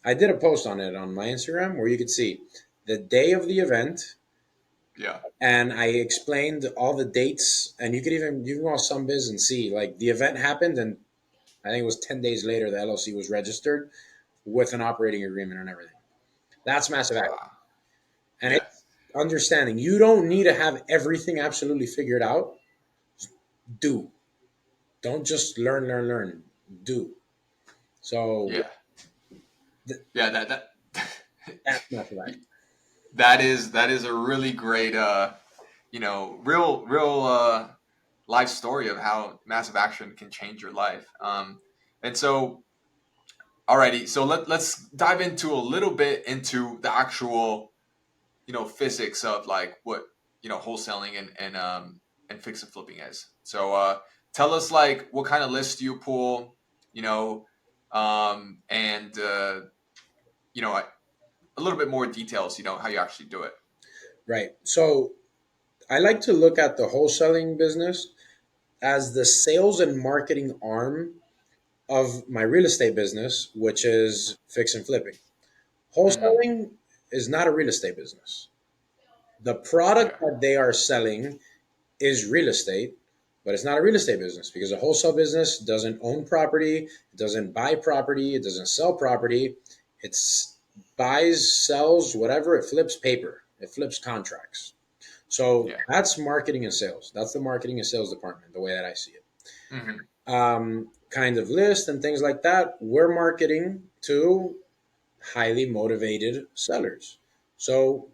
[SPEAKER 1] I did a post on it on my Instagram where you could see the day of the event,
[SPEAKER 2] Yeah.
[SPEAKER 1] and I explained all the dates. And you can go on some biz and see like the event happened, and I think it was 10 days later the LLC was registered with an operating agreement and everything. That's massive action,
[SPEAKER 2] Wow.
[SPEAKER 1] and
[SPEAKER 2] Yeah.
[SPEAKER 1] it's understanding. You don't need to have everything absolutely figured out. Do don't just learn. Do so.
[SPEAKER 2] Yeah.
[SPEAKER 1] th-
[SPEAKER 2] Yeah. That
[SPEAKER 1] that's massive action.
[SPEAKER 2] that is a really great real life story of how massive action can change your life. And so, alrighty, so let's dive into a little bit into the actual physics of like what wholesaling and fix and flipping is. So tell us like what kind of list do you pull, you know, and a little bit more details, how you actually do it.
[SPEAKER 1] Right. So I like to look at the wholesaling business as the sales and marketing arm of my real estate business, which is fix and flipping.
[SPEAKER 2] Hmm.
[SPEAKER 1] Wholesaling is not a real estate business. The product
[SPEAKER 2] Yeah.
[SPEAKER 1] that they are selling is real estate, but it's not a real estate business because a wholesale business doesn't own property, it doesn't buy property, it doesn't sell property. It's buys, sells, whatever, it flips paper, it flips contracts. So
[SPEAKER 2] Yeah.
[SPEAKER 1] that's marketing and sales. That's the marketing and sales department, the way that I see it.
[SPEAKER 2] Hmm.
[SPEAKER 1] Kind of list and things like that. We're marketing to highly motivated sellers. So,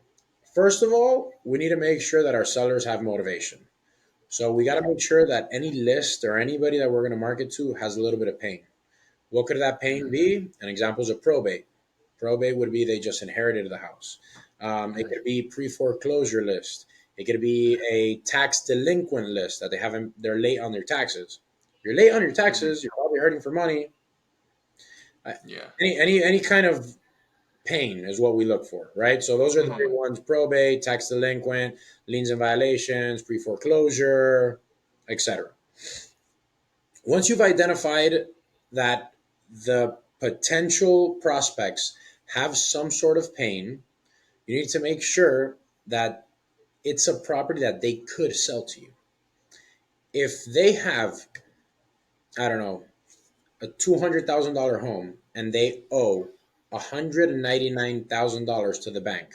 [SPEAKER 1] first of all, we need to make sure that our sellers have motivation. So, we got to make sure that any list or anybody that we're going to market to has a little bit of pain. What could that pain
[SPEAKER 2] Hmm.
[SPEAKER 1] be? An example is a probate. Probate would be they just inherited the house. It
[SPEAKER 2] Hmm.
[SPEAKER 1] could be pre-foreclosure list. It could be a tax delinquent list that they're late on their taxes. You're late on your
[SPEAKER 2] Hmm.
[SPEAKER 1] taxes. You're probably hurting for money. Uh,
[SPEAKER 2] Yeah.
[SPEAKER 1] any kind of pain is what we look for, right? So those are the big
[SPEAKER 2] Hmm.
[SPEAKER 1] ones: probate, tax delinquent, liens and violations, pre-foreclosure, etc. Once you've identified that the potential prospects have some sort of pain, you need to make sure that it's a property that they could sell to you. If they have, I don't know, a $200,000 home and they owe $199,000 to the bank,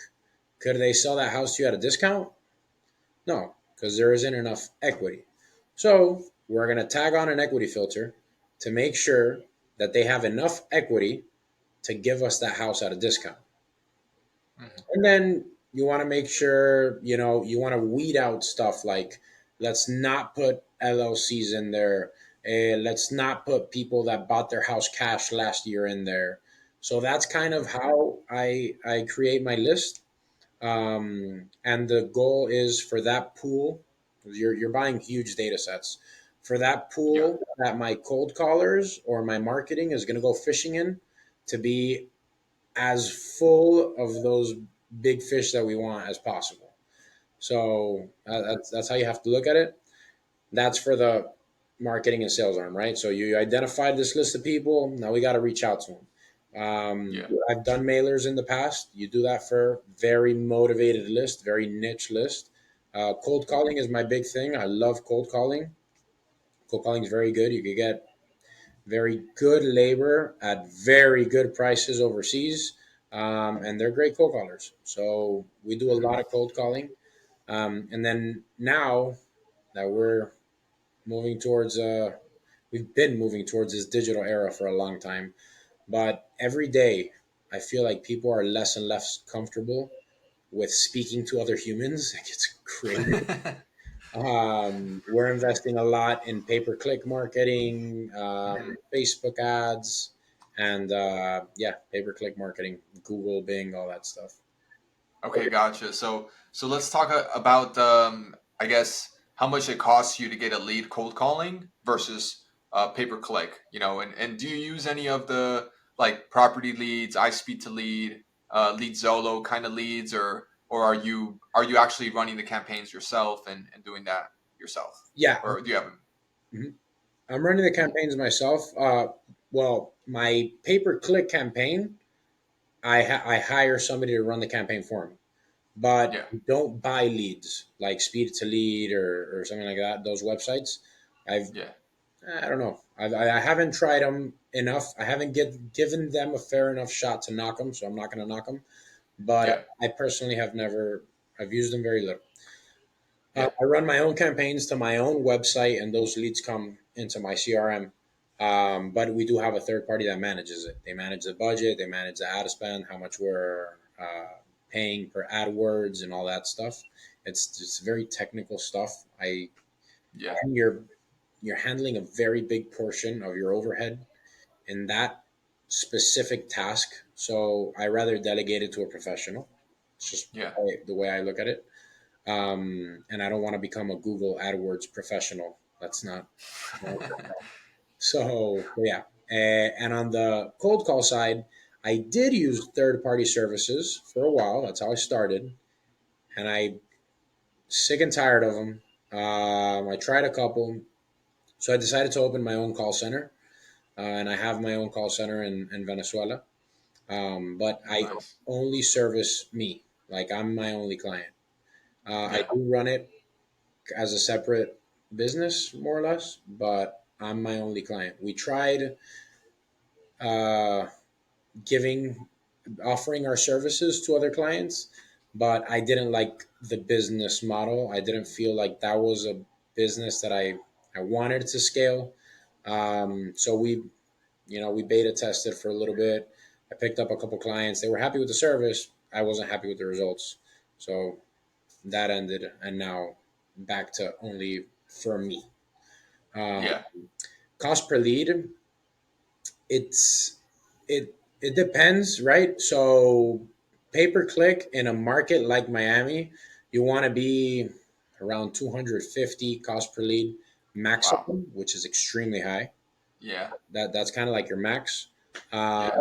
[SPEAKER 1] could they sell that house to you at a discount? No, because there isn't enough equity. So we're going to tag on an equity filter to make sure that they have enough equity to give us that house at a discount.
[SPEAKER 2] Hmm.
[SPEAKER 1] And then you want to make sure, you want to weed out stuff like let's not put LLCs in there. Let's not put people that bought their house cash last year in there. So that's kind of how I create my list. And the goal is for that pool, you're buying huge data sets. For that
[SPEAKER 2] Yeah.
[SPEAKER 1] pool that my cold callers or my marketing is going to go fishing in to be as full of those big fish that we want as possible. So that's how you have to look at it. That's for the marketing and sales arm, right? So you identified this list of people. Now we got to reach out to them.
[SPEAKER 2] Yeah.
[SPEAKER 1] I've done mailers in the past. You do that for very motivated list, very niche list. Cold calling is my big thing. I love cold calling. Cold calling is very good. You could get very good labor at very good prices overseas, and they're great cold callers. So we do a lot of cold calling, and then now that moving towards, we've been moving towards this digital era for a long time, but every day I feel like people are less and less comfortable with speaking to other humans. It gets crazy. We're investing a lot in pay-per-click marketing,
[SPEAKER 2] Mhm.
[SPEAKER 1] Facebook ads, and yeah, pay-per-click marketing, Google, Bing, all that stuff.
[SPEAKER 2] Okay, gotcha. So let's talk about I guess how much it costs you to get a lead cold calling versus pay per click. You know, and do you use any of the like property leads, I speed to lead, lead Zolo kind of leads, or are you actually running the campaigns yourself and doing that yourself,
[SPEAKER 1] Yeah,
[SPEAKER 2] or do you have?
[SPEAKER 1] mhm. I'm running the
[SPEAKER 2] Mhm.
[SPEAKER 1] campaigns myself. Well, my pay-per-click campaign, I hire somebody to run the campaign for me, but
[SPEAKER 2] Yeah,
[SPEAKER 1] don't buy leads like Speed to Lead or something like that. Those websites, I've
[SPEAKER 2] yeah,
[SPEAKER 1] I don't know. I haven't tried them enough. I haven't given them a fair enough shot to knock them, so I'm not going to knock them. But
[SPEAKER 2] yeah,
[SPEAKER 1] I personally have never. I've used them very little.
[SPEAKER 2] yeah,
[SPEAKER 1] I run my own campaigns to my own website, and those leads come into my CRM. But we do have a third party that manages it. They manage the budget, they manage the ad spend, how much we're paying per AdWords, and all that stuff. It's very technical stuff.
[SPEAKER 2] yeah,
[SPEAKER 1] And you're handling a very big portion of your overhead in that specific task. So I rather delegate it to a professional. It's just
[SPEAKER 2] yeah.
[SPEAKER 1] the way I look at it. And I don't want to become a Google AdWords professional. That's not. So yeah. And on the cold call side, I did use third party services for a while. That's how I started, and I sick and tired of them. I tried a couple, so I decided to open my own call center, and I have my own call center in Venezuela. But
[SPEAKER 2] Oh,
[SPEAKER 1] I
[SPEAKER 2] nice.
[SPEAKER 1] only service me. Like I'm my only client. I
[SPEAKER 2] Yeah,
[SPEAKER 1] do run it as a separate business, more or less, but I'm my only client. We tried uh, giving, offering our services to other clients, but I didn't like the business model. I didn't feel like that was a business that I wanted to scale. So we beta tested for a little bit. I picked up a couple clients. They were happy with the service. I wasn't happy with the results. So that ended, and now back to only for me. Uh,
[SPEAKER 2] yeah.
[SPEAKER 1] Cost per lead, it's it depends, right? So pay per click in a market like Miami, you want to be around 250 cost per lead
[SPEAKER 2] Wow.
[SPEAKER 1] maximum, which is extremely high.
[SPEAKER 2] Yeah,
[SPEAKER 1] That's kind of like your max.
[SPEAKER 2] yeah.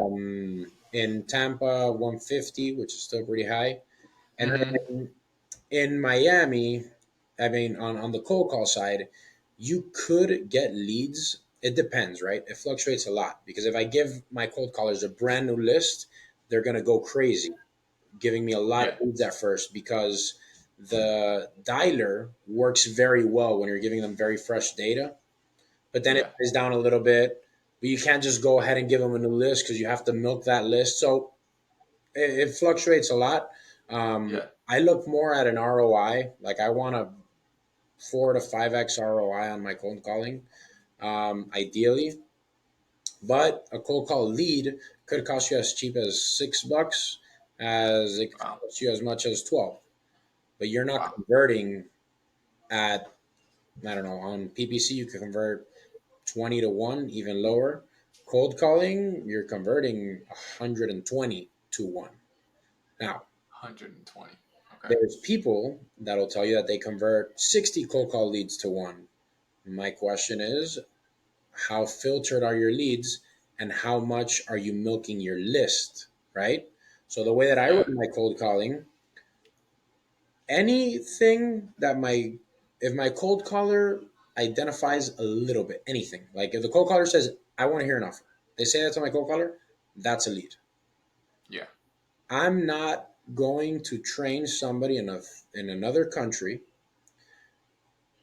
[SPEAKER 1] In Tampa, 150, which is still pretty high. And
[SPEAKER 2] Hmm.
[SPEAKER 1] then in Miami, I mean, on the cold call side, you could get leads. It depends, right? It fluctuates a lot because if I give my cold callers a brand new list, they're going to go crazy, giving me a lot of
[SPEAKER 2] Yeah,
[SPEAKER 1] leads at first because the dialer works very well when you're giving them very fresh data, but then it
[SPEAKER 2] yeah,
[SPEAKER 1] dies down a little bit. But you can't just go ahead and give them a new list because you have to milk that list. So it fluctuates a lot.
[SPEAKER 2] yeah,
[SPEAKER 1] I look more at an ROI. Like I want a 4 to 5x ROI on my cold calling, ideally. But a cold call lead could cost you as cheap as $6, as it could
[SPEAKER 2] wow,
[SPEAKER 1] cost you as much as 12. But you're not
[SPEAKER 2] wow,
[SPEAKER 1] converting at, I don't know, on PPC you can convert 20 to 1, even lower. Cold calling, you're converting 120 to 1. Now,
[SPEAKER 2] 120. Okay.
[SPEAKER 1] there's people that'll tell you that they convert 60 cold call leads to 1. My question is, how filtered are your leads and how much are you milking your list, right? So the way that I
[SPEAKER 2] Yeah,
[SPEAKER 1] run my cold calling, anything that my if my cold caller identifies a little bit, anything. Like if the cold caller says, I want to hear an offer. They say that to my cold caller, that's a lead.
[SPEAKER 2] yeah,
[SPEAKER 1] I'm not going to train somebody in another country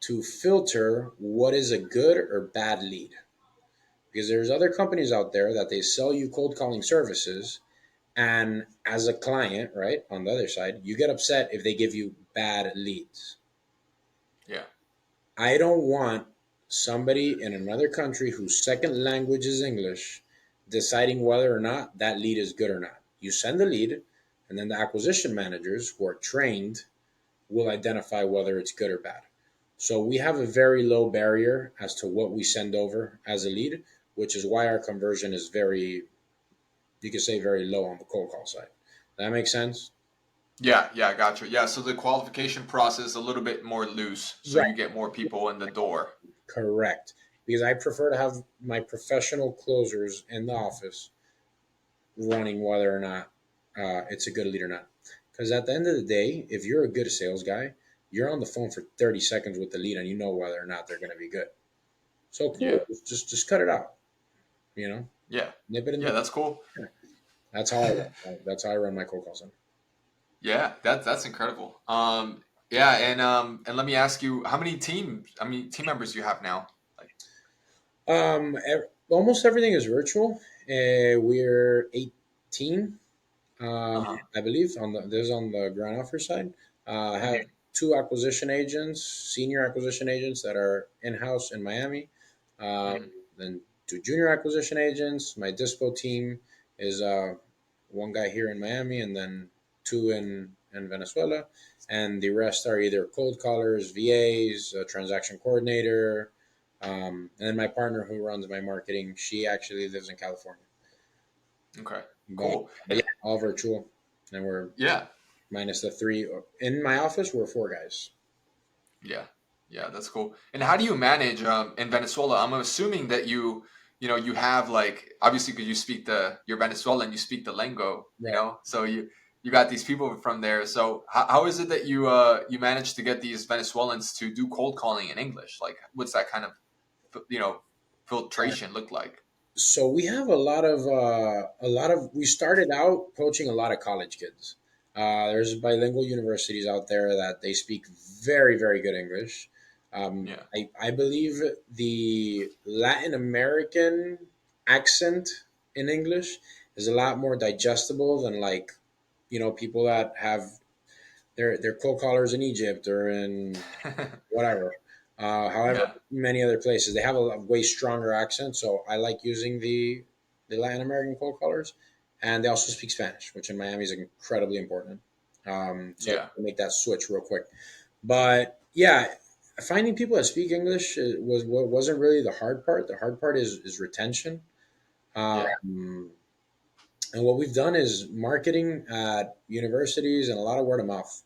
[SPEAKER 1] to filter what is a good or bad lead. Because there's other companies out there that they sell you cold calling services, and as a client, right, on the other side, you get upset if they give you bad leads.
[SPEAKER 2] yeah,
[SPEAKER 1] I don't want somebody in another country whose second language is English deciding whether or not that lead is good or not. You send the lead, and then the acquisition managers who are trained will identify whether it's good or bad. So we have a very low barrier as to what we send over as a lead, which is why our conversion is very, you could say, very low on the cold call side. That makes sense?
[SPEAKER 2] Yeah, yeah, gotcha. Yeah, so the qualification process is a little bit more loose, so
[SPEAKER 1] Right.
[SPEAKER 2] you get more people in the door.
[SPEAKER 1] Correct. Because I prefer to have my professional closers in the office running whether or not it's a good lead or not. Because at the end of the day, if you're a good sales guy, you're on the phone for 30 seconds with the lead and you know whether or not they're going to be good. So cool.
[SPEAKER 2] Yeah,
[SPEAKER 1] Just cut it out, you know,
[SPEAKER 2] yeah,
[SPEAKER 1] nip it in
[SPEAKER 2] yeah.
[SPEAKER 1] the
[SPEAKER 2] That's cool.
[SPEAKER 1] bud. That's how I run. That's how I run my cold call center.
[SPEAKER 2] Yeah, that's incredible. Yeah, and let me ask you, how many team members do you have now? Like,
[SPEAKER 1] Almost everything is virtual. We're 18,
[SPEAKER 2] uh-huh.
[SPEAKER 1] I believe. There's on the ground offer side. I have two acquisition agents, senior acquisition agents that are in house in Miami. Um,
[SPEAKER 2] Mhm.
[SPEAKER 1] then two junior acquisition agents. My dispo team is one guy here in Miami, and then two in Venezuela, and the rest are either cold callers, VAs, a transaction coordinator, and then my partner who runs my marketing. She actually lives in California,
[SPEAKER 2] Okay,
[SPEAKER 1] but
[SPEAKER 2] cool.
[SPEAKER 1] yeah,
[SPEAKER 2] And
[SPEAKER 1] all virtual, and we're
[SPEAKER 2] yeah,
[SPEAKER 1] minus the three in my office. We're four guys.
[SPEAKER 2] yeah, yeah, that's cool. And how do you manage in Venezuela? I'm assuming that you have like obviously because you speak the you're Venezuelan, you speak the lingo,
[SPEAKER 1] Right.
[SPEAKER 2] so you got these people from there. So how is it that you manage to get these Venezuelans to do cold calling in English? Like, what's that kind of you know filtration look like?
[SPEAKER 1] So we have we started out poaching a lot of college kids. There's bilingual universities out there that they speak very good English.
[SPEAKER 2] Yeah.
[SPEAKER 1] I believe the Latin American accent in English is a lot more digestible than like people that have their cold callers in Egypt or in whatever. However,
[SPEAKER 2] Yeah.
[SPEAKER 1] many other places they have a way stronger accent, so I like using the Latin American cold callers, and they also speak Spanish, which in Miami is incredibly important. So
[SPEAKER 2] Yeah.
[SPEAKER 1] I make that switch real quick. But yeah, finding people that speak English was what wasn't really the hard part. The hard part is retention.
[SPEAKER 2] Yeah.
[SPEAKER 1] Um, and what we've done is marketing at universities and a lot of word of mouth,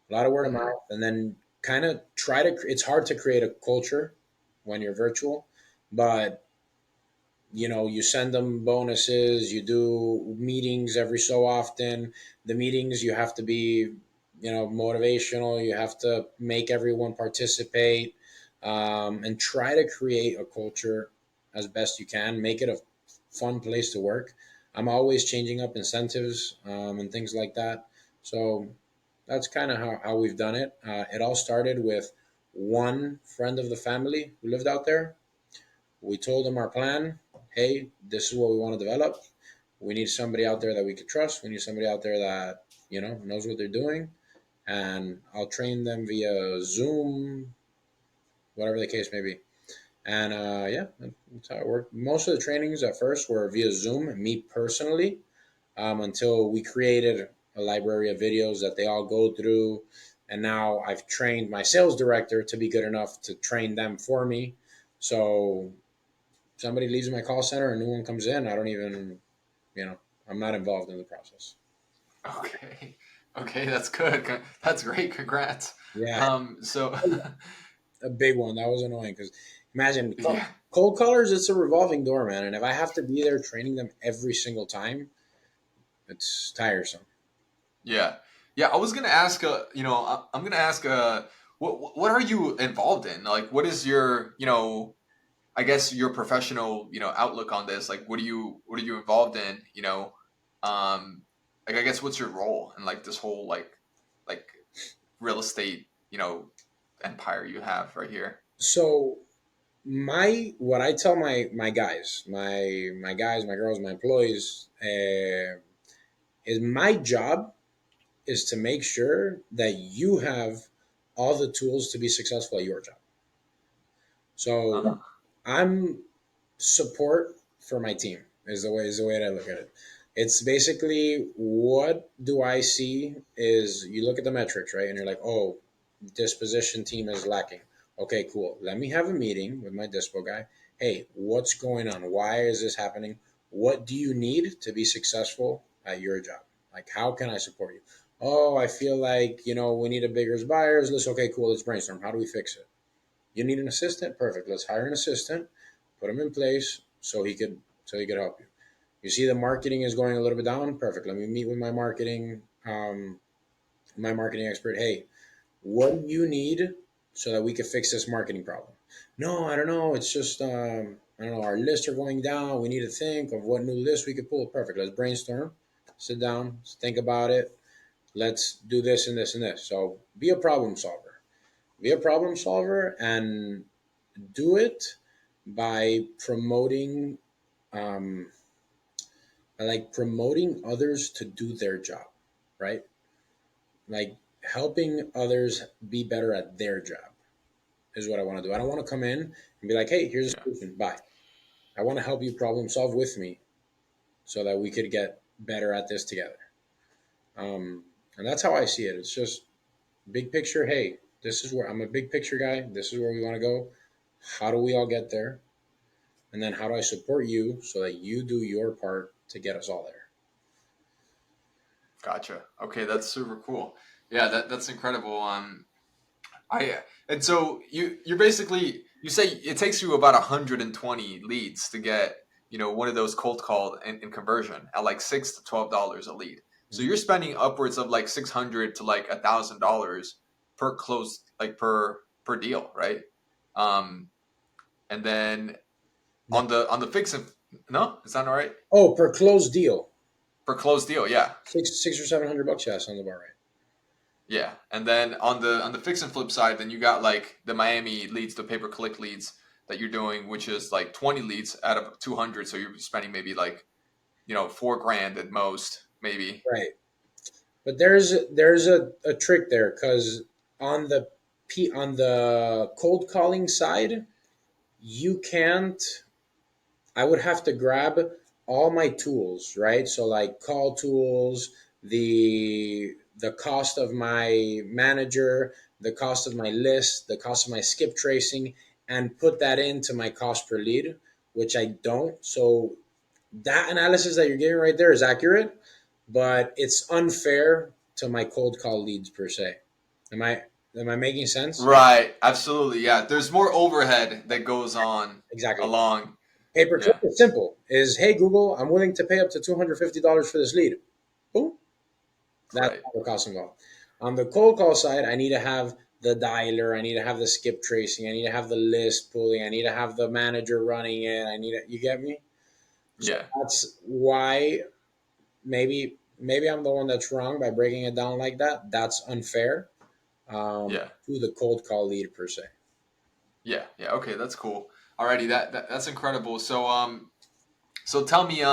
[SPEAKER 1] a lot of word of
[SPEAKER 2] Hmm.
[SPEAKER 1] mouth, and then kind of try to. It's hard to create a culture when you're virtual, but you send them bonuses, you do meetings every so often. The meetings you have to be motivational, you have to make everyone participate, and try to create a culture as best you can, make it a fun place to work. I'm always changing up incentives, and things like that, so that's kind of how we've done it. It all started with one friend of the family who lived out there. We told them our plan. Hey, this is what we want to develop. We need somebody out there that we could trust. We need somebody out there that knows what they're doing, and I'll train them via Zoom, whatever the case may be. And yeah, that's how it worked. Most of the trainings at first were via Zoom. Me personally, until we created a library of videos that they all go through. And now I've trained my sales director to be good enough to train them for me. So somebody leaves my call center, a new one comes in, I don't even, I'm not involved in the process.
[SPEAKER 2] Okay. Okay, that's good. That's great. Congrats.
[SPEAKER 1] Yeah,
[SPEAKER 2] So
[SPEAKER 1] a big one. That was annoying because imagine
[SPEAKER 2] yeah.
[SPEAKER 1] cold callers, it's a revolving door, man. And if I have to be there training them every single time, it's tiresome.
[SPEAKER 2] Yeah. Yeah, I was gonna ask. I'm gonna ask. What are you involved in? Like, what is your, I guess your professional, outlook on this? Like, what are you involved in? Um, like, I guess what's your role in like this whole like real estate, empire you have right here?
[SPEAKER 1] So what I tell my girls, my employees, is my job is to make sure that you have all the tools to be successful at your job. So
[SPEAKER 2] Uh-huh.
[SPEAKER 1] I'm support for my team is the way that I look at it. It's basically, what do I see is, you look at the metrics, right, and you're like, oh, this position team is lacking. Okay, cool. Let me have a meeting with my dispo guy. Hey, what's going on? Why is this happening? What do you need to be successful at your job? Like, how can I support you? Oh, I feel like, we need a bigger buyers list. Okay, cool. Let's brainstorm. How do we fix it? You need an assistant? Perfect. Let's hire an assistant, put him in place so he could help you. You see the marketing is going a little bit down? Perfect. Let me meet with my marketing expert. Hey, what do you need so that we can fix this marketing problem? No, I don't know. It's just I don't know. Our lists are going down. We need to think of what new list we could pull. Perfect. Let's brainstorm. Sit down. Think about it. Let's do this and this and this. So be a problem solver. Be a problem solver and do it by um, promoting others to do their job, right? Like helping others be better at their job is what I want to do. I don't want to come in and be like, hey, here's a
[SPEAKER 2] Yeah,
[SPEAKER 1] solution. Bye. I want to help you problem solve with me so that we could get better at this together. And that's how I see it. It's just big picture. Hey, this is where I'm a big picture guy. This is where we want to go. How do we all get there? And then how do I support you so that you do your part to get us all there?
[SPEAKER 2] gotcha. Okay, that's super cool. Yeah, that's incredible. I and so you're basically you say it takes you about 120 leads to get one of those cold call and conversion at like $6 to $12 a lead. So
[SPEAKER 1] Mhm.
[SPEAKER 2] you're spending upwards of like 600 to like $1,000 per close, like per deal, right? Um, and then
[SPEAKER 1] No.
[SPEAKER 2] on the fix and no, is that all right?
[SPEAKER 1] Oh, per closed deal,
[SPEAKER 2] Per closed deal, yeah.
[SPEAKER 1] six or $700. Yes, on the bar, right?
[SPEAKER 2] Yeah, and then on the fix and flip side, then you got like the Miami leads, the pay per click leads that you're doing, which is like 20 leads out of 200. So you're spending maybe like 4 grand at most, maybe.
[SPEAKER 1] Right. But there's a trick there because on the on the cold calling side, you can't. I would have to grab all my tools, right? So like call tools, the cost of my manager, the cost of my list, the cost of my skip tracing, and put that into my cost per lead, which I don't. So that analysis that you're getting right there is accurate, but it's unfair to my cold call leads per se. Am I am I making sense?
[SPEAKER 2] Right, absolutely. Yeah, there's more overhead that goes on
[SPEAKER 1] Exactly.
[SPEAKER 2] along.
[SPEAKER 1] Pay per click
[SPEAKER 2] Yeah,
[SPEAKER 1] is simple. Is hey Google, I'm willing to pay up to $250 for this lead. Boom. That's
[SPEAKER 2] right.
[SPEAKER 1] all the cost involved. On the cold call side, I need to have the dialer, I need to have the skip tracing, I need to have the list pulling, I need to have the manager running it. You get me? So
[SPEAKER 2] Yeah,
[SPEAKER 1] that's why maybe I'm the one that's wrong by breaking it down like that. That's unfair
[SPEAKER 2] yeah,
[SPEAKER 1] to the cold call lead per se.
[SPEAKER 2] yeah, yeah. Okay, that's cool. Alrighty, that's incredible. So so tell me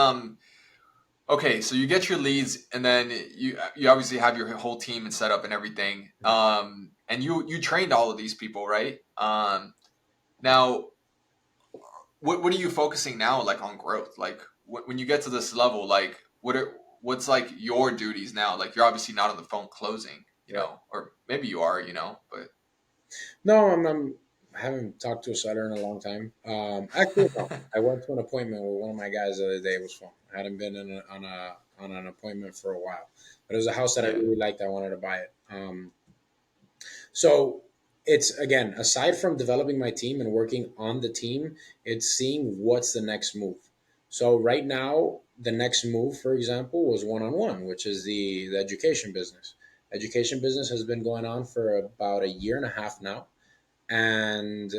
[SPEAKER 2] okay, so you get your leads, and then you obviously have your whole team and set up and everything. And you trained all of these people, right? Now, what are you focusing now, like on growth? Like when you get to this level, like what's like your duties now? Like you're obviously not on the phone closing,
[SPEAKER 1] Right.
[SPEAKER 2] or maybe you are, but
[SPEAKER 1] No, I haven't talked to a seller in a long time. Actually, no. I went to an appointment with one of my guys the other day. It was fun. I hadn't been on an appointment for a while, but it was a house that I
[SPEAKER 2] yeah,
[SPEAKER 1] really liked. I wanted to buy it. So it's again, aside from developing my team and working on the team, it's seeing what's the next move. So right now, the next move, for example, was one on one, which is the education business. Education business has been going on for about a year and a half now, and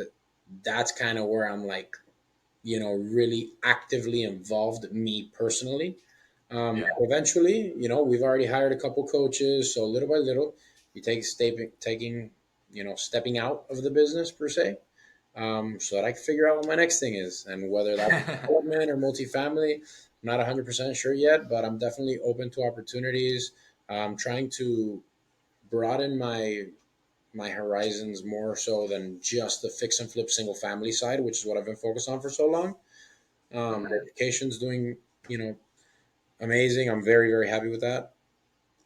[SPEAKER 1] that's kind of where I'm like, really actively involved, me personally.
[SPEAKER 2] yeah,
[SPEAKER 1] Eventually, we've already hired a couple coaches, so little by little, you stepping out of the business per se, so that I can figure out what my next thing is, and whether that's development or multifamily. I'm not 100% sure yet, but I'm definitely open to opportunities. I'm trying to broaden my horizons more so than just the fix and flip single family side, which is what I've been focused on for so long. The
[SPEAKER 2] hmm
[SPEAKER 1] education's doing, amazing. I'm very, very happy with that.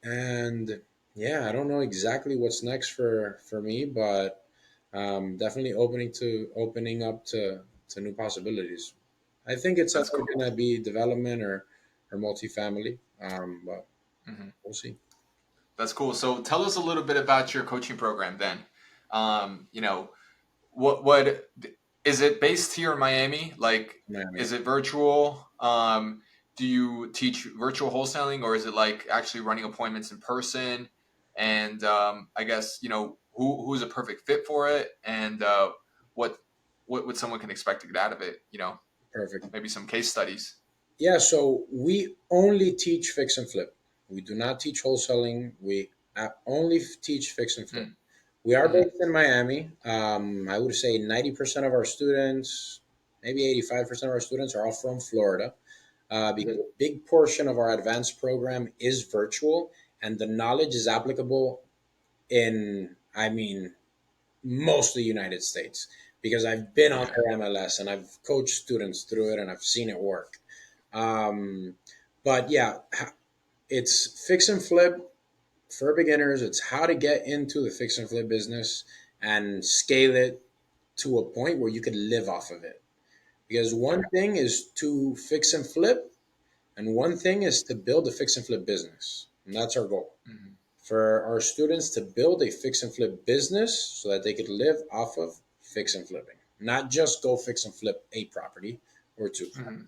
[SPEAKER 1] And yeah, I don't know exactly what's next for me, but Definitely opening up to new possibilities. I think it's
[SPEAKER 2] That's
[SPEAKER 1] either
[SPEAKER 2] cool.
[SPEAKER 1] going to be development or multifamily, but
[SPEAKER 2] Hmm.
[SPEAKER 1] we'll see.
[SPEAKER 2] That's cool. So tell us a little bit about your coaching program then. You know, what is it based here in Miami? Like,
[SPEAKER 1] Miami.
[SPEAKER 2] is it virtual? Do you teach virtual wholesaling, or is it like actually running appointments in person? And I guess who's a perfect fit for it, and what what someone can expect to get out of it.
[SPEAKER 1] Perfect.
[SPEAKER 2] Maybe some case studies.
[SPEAKER 1] Yeah, so we only teach fix and flip. We do not teach wholesaling. We only teach fix and flip.
[SPEAKER 2] Mm,
[SPEAKER 1] We are
[SPEAKER 2] mm,
[SPEAKER 1] based in Miami. I would say 90% of our students, maybe 85% of our students are all from Florida, because
[SPEAKER 2] mm,
[SPEAKER 1] a big portion of our advanced program is virtual and the knowledge is applicable in, I mean, most of the United States because I've been on
[SPEAKER 2] yeah.
[SPEAKER 1] their MLS and I've coached students through it and I've seen it work. Um, but yeah, it's fix and flip for beginners. It's how to get into the fix and flip business and scale it to a point where you could live off of it. Because
[SPEAKER 2] Yeah.
[SPEAKER 1] one thing is to fix and flip, and one thing is to build a fix and flip business. And that's our goal
[SPEAKER 2] Mm,
[SPEAKER 1] for our students to build a fix and flip business so that they could live off of fix and flipping, not just go fix and flip a property or two.
[SPEAKER 2] mm,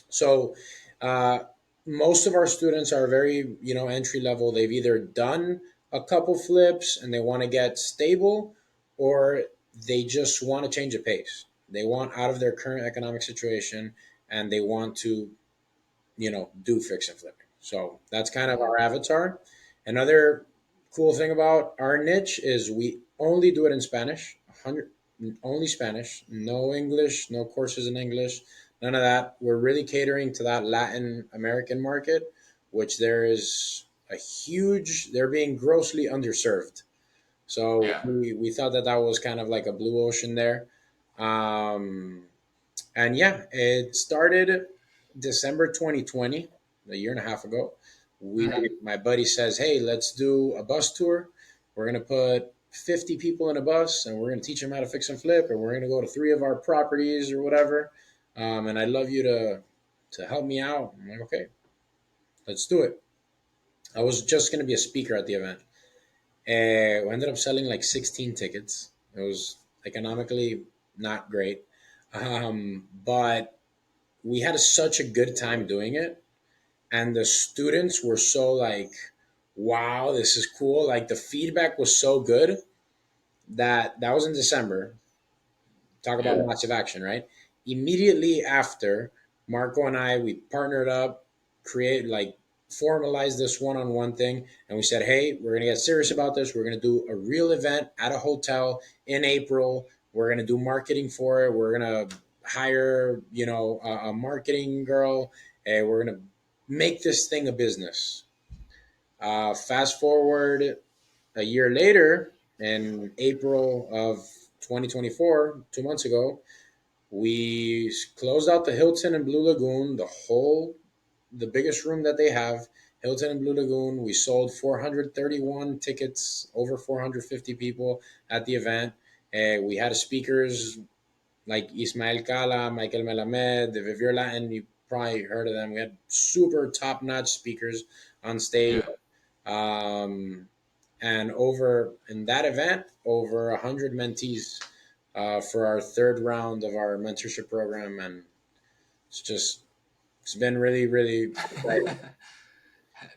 [SPEAKER 1] So, uh, most of our students are very, entry level. They've either done a couple flips and they want to get stable, or they just want to change the pace. They want out of their current economic situation and they want to, do fix and flipping. So that's kind of
[SPEAKER 2] mm,
[SPEAKER 1] our avatar. Another cool thing about our niche is we only do it in Spanish, 100, only Spanish, no English, no courses in English, none of that. We're really catering to that Latin American market, which they're being grossly underserved. So
[SPEAKER 2] yeah.
[SPEAKER 1] we thought that that was kind of like a blue ocean there. Um, and yeah, it started December 2020, a year and a half ago.
[SPEAKER 2] Mm,
[SPEAKER 1] My buddy says, "Hey, let's do a bus tour. We're gonna put 50 people in a bus, and we're gonna teach them how to fix and flip, and we're gonna go to three of our properties or whatever. And I'd love you to help me out." I'm like, "Okay, let's do it." I was just gonna be a speaker at the event. We ended up selling like 16 tickets. It was economically not great, but we had such a good time doing it, and the students were so like, wow, this is cool. Like the feedback was so good that was in December. Talk about
[SPEAKER 2] yeah.
[SPEAKER 1] massive action, right? Immediately after, Marco and I, we partnered up, create like formalized this one-on-one thing, and we said, hey, we're gonna get serious about this. We're gonna do a real event at a hotel in April. We're gonna do marketing for it. We're gonna hire, a marketing girl, and we're gonna make this thing a business. Fast forward a year later, in April of 2024, 2 months ago, we closed out the Hilton and Blue Lagoon, the biggest room that they have, Hilton and Blue Lagoon. We sold 431 tickets, over 450 people at the event. We had speakers like Ismael Cala, Michael Melamed, if you're Latin, you probably heard of them. We had super top notch speakers on stage.
[SPEAKER 2] Yeah.
[SPEAKER 1] Um, and over in that event, over 100 mentees for our third round of our mentorship program, and it's been really really exciting.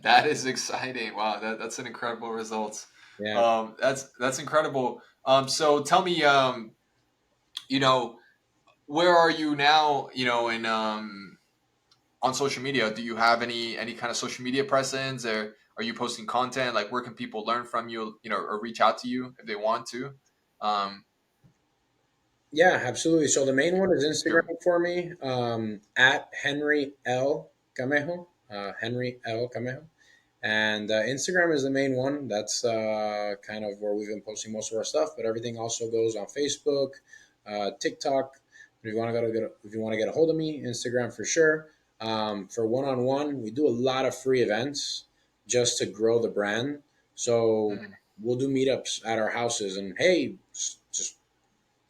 [SPEAKER 2] That is exciting. Wow, that's an incredible result.
[SPEAKER 1] Yeah,
[SPEAKER 2] That's incredible. So tell me, you know, where are you now? In on social media, do you have any kind of social media presence, or are you posting content? Like, where can people learn from you? Or reach out to you if they want to? Um,
[SPEAKER 1] yeah, absolutely. So the main one is
[SPEAKER 2] sure.
[SPEAKER 1] Instagram for me, at Henry L Camejo, Henry L Camejo. And Instagram is the main one. That's kind of where we've been posting most of our stuff. But everything also goes on Facebook, TikTok. If you want to get a hold of me, Instagram for sure. For one-on-one, we do a lot of free events just to grow the brand. So
[SPEAKER 2] Mhm.
[SPEAKER 1] we'll do meetups at our houses, and hey, just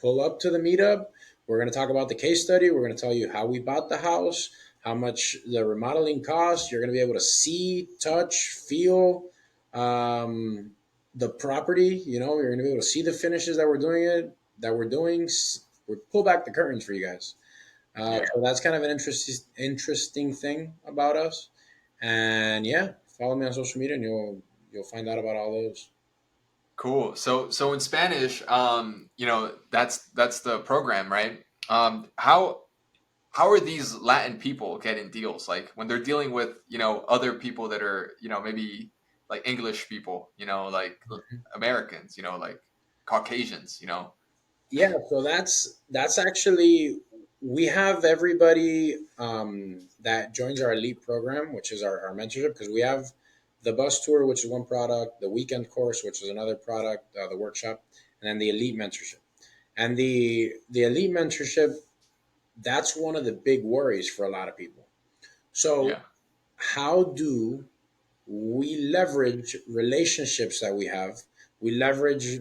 [SPEAKER 1] pull up to the meetup. We're going to talk about the case study. We're going to tell you how we bought the house, how much the remodeling costs. You're going to be able to see, touch, feel the property. You know, you're going to be able to see the finishes that we're doing it, that we're doing. We pull back the curtains for you guys.
[SPEAKER 2] Yeah.
[SPEAKER 1] So that's kind of an interesting thing about us. And yeah, follow me on social media, and you'll find out about all those.
[SPEAKER 2] Cool. So in Spanish, that's the program, right? How are these Latin people getting deals? Like when they're dealing with, other people that are, maybe like English people, like Americans, like Caucasians.
[SPEAKER 1] Yeah, so that's actually, we have everybody that joins our elite program, which is our mentorship, because we have the bus tour, which is one product, the weekend course, which is another product, the workshop, and then the elite mentorship. And the elite mentorship, that's one of the big worries for a lot of people. So
[SPEAKER 2] Yeah.
[SPEAKER 1] how do we leverage relationships that we have? We leverage,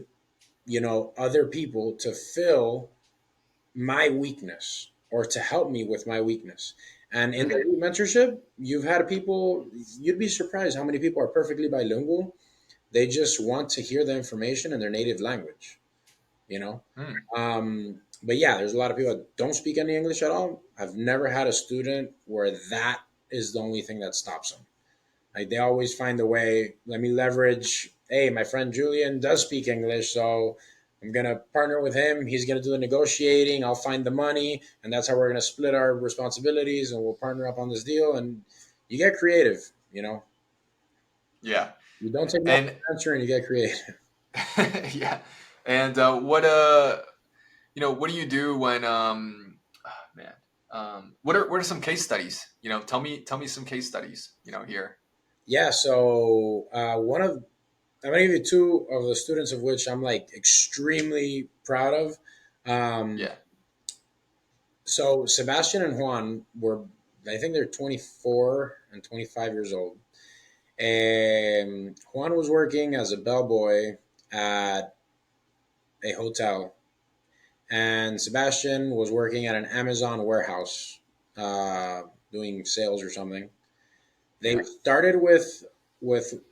[SPEAKER 1] other people to fill my weakness or to help me with my weakness. And in the
[SPEAKER 2] Hmm.
[SPEAKER 1] mentorship, you've had people, you'd be surprised how many people are perfectly bilingual. They just want to hear the information in their native language, you know?
[SPEAKER 2] Hmm.
[SPEAKER 1] But yeah, there's a lot of people that don't speak any English at all. I've never had a student where that is the only thing that stops them. Like they always find a way. Let me leverage. Hey, my friend Julian does speak English, so I'm gonna partner with him. He's gonna do the negotiating. I'll find the money, and that's how we're gonna split our responsibilities, and we'll partner up on this deal. And you get creative.
[SPEAKER 2] Yeah.
[SPEAKER 1] You don't take no for
[SPEAKER 2] And
[SPEAKER 1] an answer, and you get creative.
[SPEAKER 2] yeah. And what do you do when man, what are some case studies? Tell me some case studies, here.
[SPEAKER 1] Yeah. So I'm gonna give you two of the students of which I'm like extremely proud of. Um,
[SPEAKER 2] Yeah.
[SPEAKER 1] so Sebastian and Juan were, I think they're 24 and 25 years old. Juan was working as a bellboy at a hotel, and Sebastian was working at an Amazon warehouse, uh, doing sales or something. They
[SPEAKER 2] Yeah.
[SPEAKER 1] started with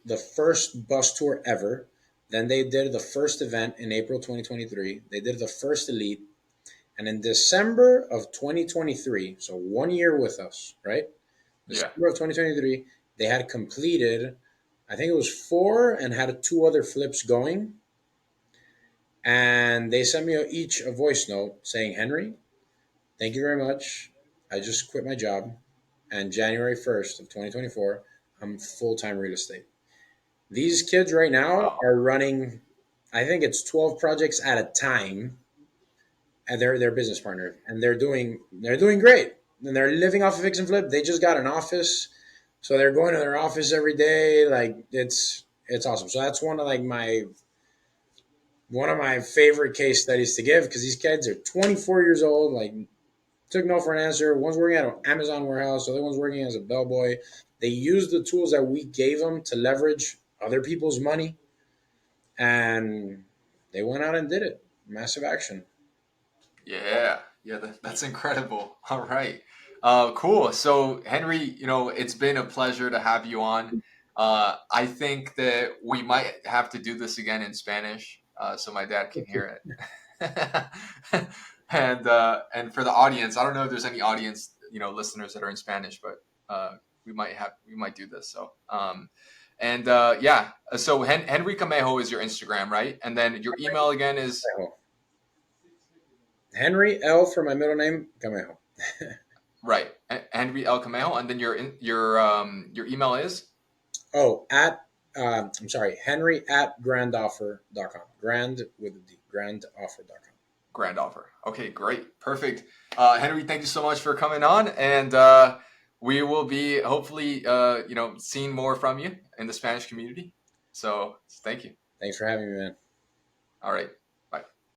[SPEAKER 1] the first bus tour ever. Then they did the first event in April 2023. They did the first elite, and in December of 2023, so 1 year with us, right?
[SPEAKER 2] Yeah.
[SPEAKER 1] December of 2023, they had completed, I think it was four, and had two other flips going. And they sent me each a voice note saying, Henry, thank you very much. I just quit my job. And January 1st of 2024, I'm full time real estate. These kids right now
[SPEAKER 2] Wow.
[SPEAKER 1] are running, I think it's 12 projects at a time, and they're their business partner, and they're doing great. And they're living off of fix and flip. They just got an office, so they're going to their office every day. Like it's awesome. So that's one of my favorite case studies to give, because these kids are 24 years old. Like took no for an answer. One's working at an Amazon warehouse. The other one's working as a bellboy. They used the tools that we gave them to leverage other people's money, and they went out and did it. Massive action.
[SPEAKER 2] Yeah, yeah, that's incredible. All right, cool. So Henry, it's been a pleasure to have you on. I think that we might have to do this again in Spanish, so my dad can hear it. And for the audience, I don't know if there's any audience, listeners that are in Spanish, but we might do this. So, and yeah, so Henry Camejo is your Instagram, right? And then your email again is
[SPEAKER 1] Henry L for my middle name, Camejo.
[SPEAKER 2] right, Henry L Camejo, and then your email is
[SPEAKER 1] Oh, I'm sorry, Henry at grandoffer.com. Grand with a D, grandoffer.com.
[SPEAKER 2] Grand Offer. Okay, great, perfect. Henry, thank you so much for coming on, and we will be hopefully seeing more from you in the Spanish community. So thank you.
[SPEAKER 1] Thanks for having me, man.
[SPEAKER 2] All right.